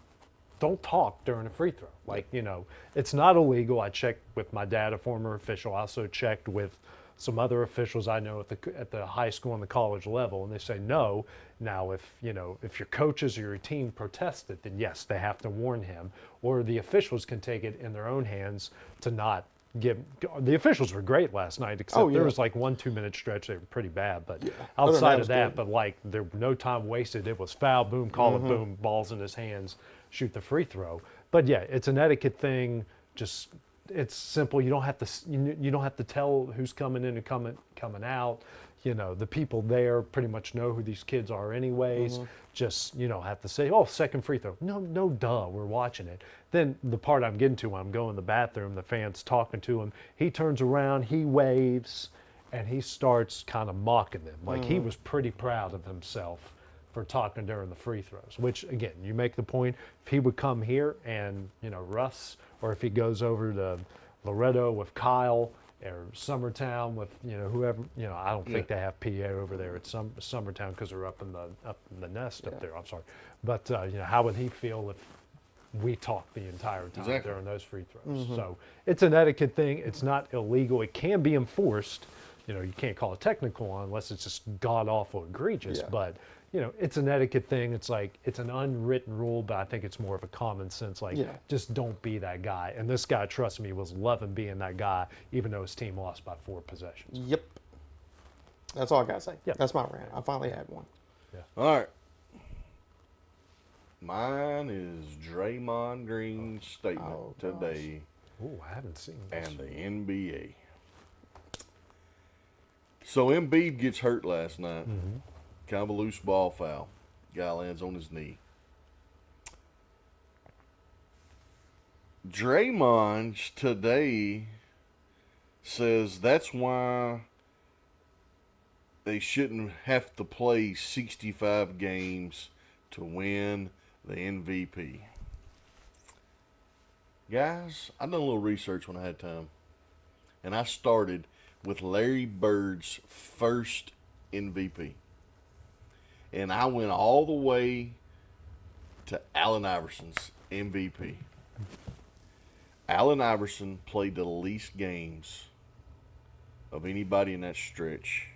don't talk during a free throw. Like, you know, it's not illegal. I checked with my dad, a former official. I also checked with some other officials I know at the high school and the college level, and they say no. Now, if your coaches or your team protest it, then yes, they have to warn him, or the officials can take it in their own hands to not the officials were great last night, except there was like 1-2 minute stretch they were pretty bad, but outside of that, but like there were no time wasted. It was foul, boom, call it, boom, balls in his hands, shoot the free throw. But yeah, it's an etiquette thing. Just it's simple. You don't have to tell who's coming in and coming out. You know, the people there pretty much know who these kids are anyways. Just, have to say, oh, second free throw. No, duh, we're watching it. Then the part I'm getting to when I'm going to the bathroom, the fan's talking to him. He turns around, he waves, and he starts kind of mocking them. Like he was pretty proud of himself for talking during the free throws, which, again, you make the point. If he would come here and, Russ, or if he goes over to Loretto with Kyle, or Summertown with whoever, I don't think they have PA over there at Summertown because they're up in the nest up there. I'm sorry, but how would he feel if we talked the entire time during those free throws? So it's an etiquette thing. It's not illegal. It can be enforced. You can't call it technical unless it's just god awful egregious. But it's an etiquette thing. It's like it's an unwritten rule, but I think it's more of a common sense. Like, just don't be that guy. And this guy, trust me, was loving being that guy, even though his team lost by 4 possessions. Yep. That's all I gotta say. Yep. That's my rant. I finally had one. Yeah. All right. Mine is Draymond Green's statement today. Oh, I haven't seen this. And the NBA. So Embiid gets hurt last night. Kind of a loose ball foul. Guy lands on his knee. Draymond today says that's why they shouldn't have to play 65 games to win the MVP. Guys, I done a little research when I had time. And I started with Larry Bird's first MVP. And I went all the way to Allen Iverson's MVP. Allen Iverson played the least games of anybody in that stretch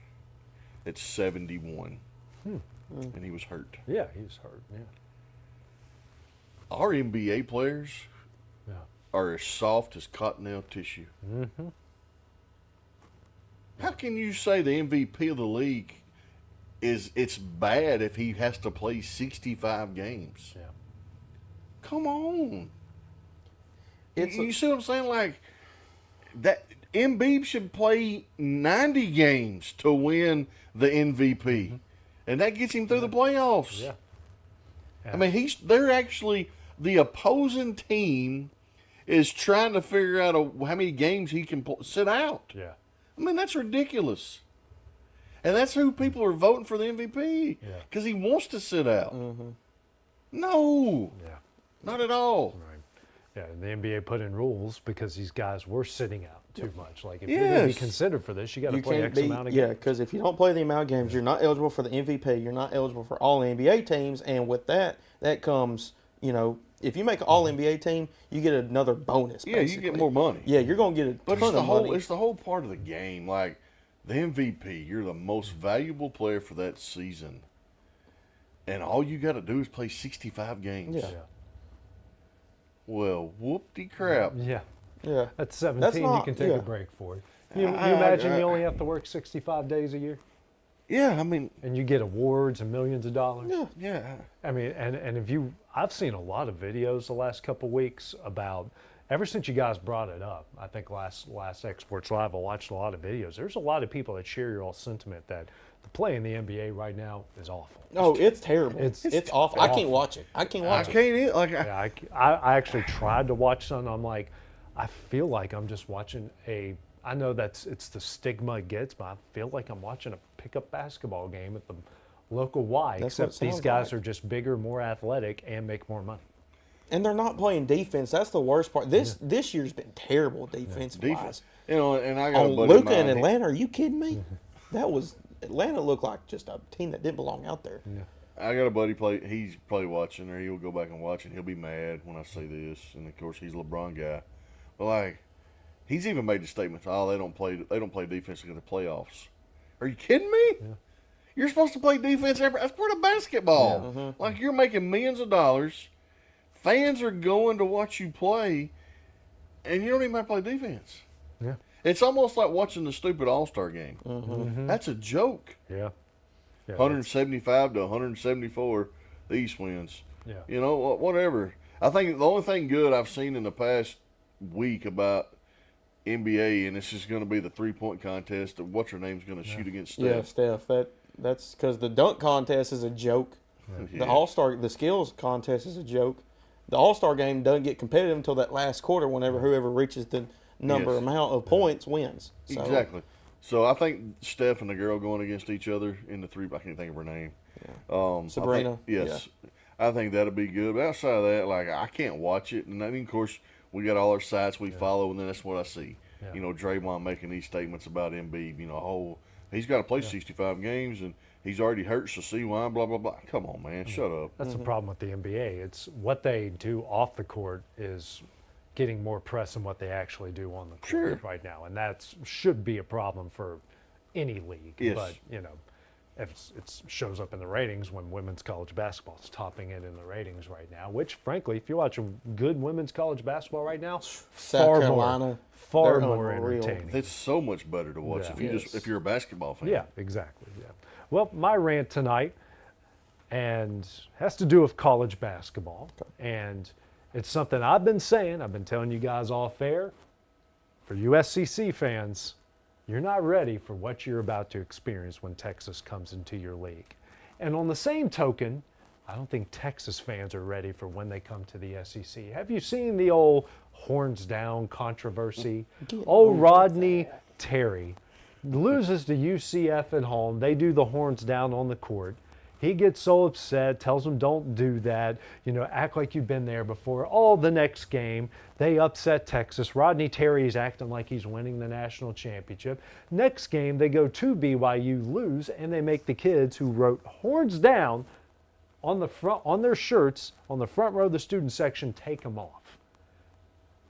at 71. And he was hurt. Yeah, he was hurt, yeah. Our NBA players are as soft as cottonelle tissue. How can you say the MVP of the league it's bad if he has to play 65 games? Yeah. Come on. You see what I'm saying? Like, that Embiid should play 90 games to win the MVP. And that gets him through the playoffs. Yeah. I mean, they're actually, the opposing team is trying to figure out how many games he can sit out. Yeah. I mean, that's ridiculous. And that's who people are voting for the MVP. Because he wants to sit out. No. Yeah. Not at all. Right. Yeah, and the NBA put in rules because these guys were sitting out too much. Like, if you're going to be considered for this, you got to play X amount of games. Yeah, because if you don't play the amount of games, you're not eligible for the MVP. You're not eligible for all NBA teams. And with that comes, if you make an all NBA team, you get another bonus. Yeah, you get more money. Yeah, you're going to get a ton of money. It's the whole part of the game. Like, the MVP, you're the most valuable player for that season. And all you got to do is play 65 games. Yeah. Well, whoop-de-crap. Yeah. Yeah. At 17, That's you not- can take yeah. a break for it. You imagine you only have to work 65 days a year? Yeah, I mean. And you get awards and millions of dollars? Yeah. I mean, and if you, I've seen a lot of videos the last couple weeks about, ever since you guys brought it up, I think last Exports Live, I watched a lot of videos. There's a lot of people that share your all sentiment that the play in the NBA right now is awful. Oh, it's terrible. It's awful. I can't watch it. I can't watch it. Yeah, I actually tried to watch some. I'm like, I feel like I'm just watching I know it's the stigma it gets, but I feel like I'm watching a pickup basketball game at the local Y, That's what it except these sounds guys like. are just bigger, more athletic, and make more money. And they're not playing defense. That's the worst part. This year's been terrible defensive wise. You know, and I got a buddy of Luka mine, and Atlanta. Are you kidding me? Atlanta looked like just a team that didn't belong out there. I got a buddy he's probably watching, or he'll go back and watch, and he'll be mad when I say this. And of course, he's a LeBron guy, but like, he's even made the statement, "Oh, they don't play defense in the playoffs." Are you kidding me? Yeah. You're supposed to play defense that's part of basketball. Yeah. Mm-hmm. Like, you're making millions of dollars. Fans are going to watch you play, and you don't even have to play defense. Yeah. It's almost like watching the stupid All-Star game. Mhm. That's a joke. Yeah. 175 to 174, the East wins. Yeah. You know, whatever. I think the only thing good I've seen in the past week about NBA, and this is going to be the three-point contest of what's her name's going to shoot against Steph. Yeah, Steph. That's because the dunk contest is a joke. Yeah. The skills contest is a joke. The All-Star game doesn't get competitive until that last quarter. Whenever whoever reaches the amount of points wins. So, Exactly. So I think Steph and the girl going against each other in the three. I can't think of her name. Sabrina. Yes. I think that'll be good. But outside of that, like, I can't watch it. And I mean, of course, we got all our sites we follow, and then that's what I see. Yeah. You know, Draymond making these statements about Embiid. You know, he's got to play 65 games, and he's already hurt, so see why, blah, blah, blah. Come on, man. Shut up. That's the problem with the NBA. It's what they do off the court is getting more press than what they actually do on the court right now, and that should be a problem for any league. Yes. But you know, if it shows up in the ratings when women's college basketball is topping it in the ratings right now. Which, frankly, if you watch a good women's college basketball right now, far Carolina, more unreal. entertaining. It's so much better to watch if you're a basketball fan. Yeah, exactly. Yeah. Well, my rant tonight and has to do with college basketball, and it's something I've been saying. I've been telling you guys off air. For you SEC fans, you're not ready for what you're about to experience when Texas comes into your league. And on the same token, I don't think Texas fans are ready for when they come to the SEC. Have you seen the old horns down controversy? Old Rodney Terry loses to UCF at home. They do the horns down on the court. He gets so upset, tells them don't do that, you know, act like you've been there before. Oh, the next game, they upset Texas. Rodney Terry's acting like he's winning the national championship. Next game, they go to BYU, lose, and they make the kids who wrote horns down on the front, on their shirts, on the front row of the student section, take them off.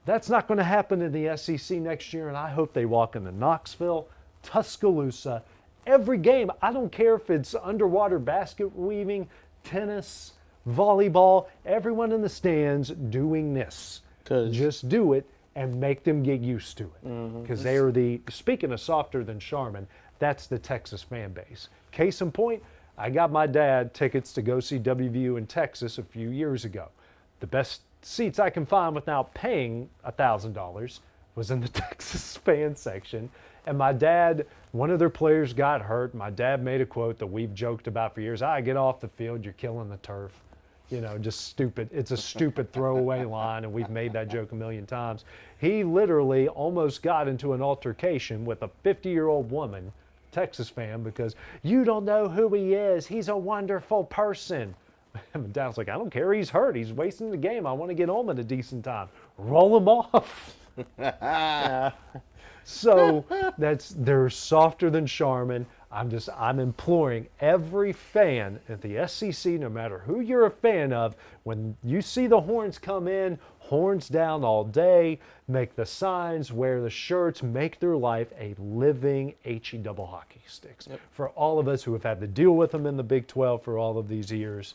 That's not going to happen in the SEC next year, and I hope they walk into Knoxville, Tuscaloosa, every game. I don't care if it's underwater basket weaving, tennis, volleyball, everyone in the stands doing this. Just do it and make them get used to it. Because they are speaking of softer than Charmin, that's the Texas fan base. Case in point, I got my dad tickets to go see WVU in Texas a few years ago. The best seats I can find without paying $1,000 was in the Texas fan section. And my dad, one of their players got hurt. My dad made a quote that we've joked about for years. Get off the field, you're killing the turf. You know, just stupid. It's a stupid throwaway line, and we've made that joke a million times. He literally almost got into an altercation with a 50-year-old woman, Texas fan, because you don't know who he is. He's a wonderful person. And my dad's like, I don't care. He's hurt. He's wasting the game. I want to get home at a decent time. Roll him off. So they're softer than Charmin. I'm imploring every fan at the SEC, no matter who you're a fan of, when you see the horns come in, horns down all day, make the signs, wear the shirts, make their life a living HE double hockey sticks. For all of us who have had to deal with them in the Big 12 for all of these years,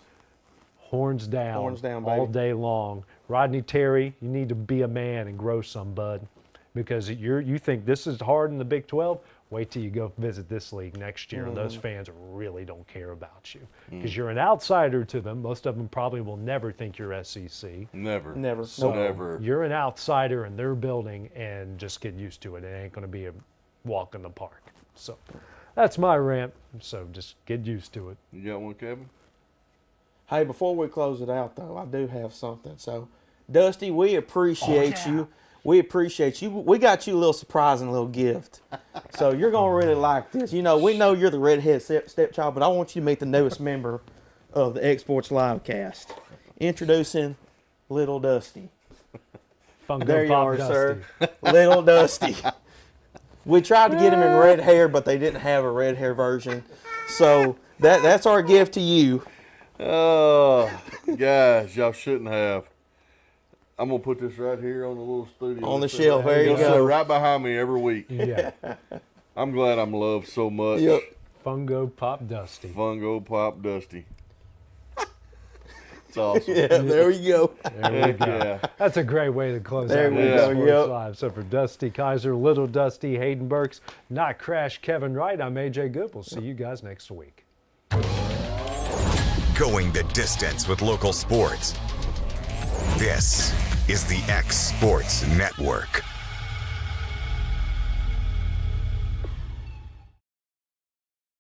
Horns down all baby. day long. Rodney Terry, you need to be a man and grow some, bud, because you think this is hard in the Big 12. Wait till you go visit this league next year, and those fans really don't care about you because you're an outsider to them. Most of them probably will never think you're SEC. Never. So Never. you're an outsider in their building, and just get used to it. It ain't going to be a walk in the park. So that's my rant. So just get used to it. You got one, Kevin? Hey, before we close it out, though, I do have something. So, Dusty, we appreciate you. We appreciate you. We got you a little surprising little gift. So you're going to really like this. You know, we know you're the redhead stepchild, but I want you to meet the newest member of the X Sports Live cast. Introducing Little Dusty. Fungo there you Pop are, Dusty. sir. Little Dusty. We tried to get him in red hair, but they didn't have a red hair version. So that's our gift to you. Oh, guys, y'all shouldn't have. I'm going to put this right here on the little studio. On the shelf, there you It'll go. sit right behind me every week. Yeah. I'm glad I'm loved so much. Yep. Fungo Pop Dusty. Fungo Pop Dusty. It's awesome. Yeah, there we go. There we go. Yeah. That's a great way to close There out we X go, Sports yep. Live. So for Dusty Kaiser, Little Dusty, Hayden Burks, Not Crash, Kevin Wright, I'm AJ Good. We'll see you guys next week. Going the distance with local sports. This is the X Sports Network.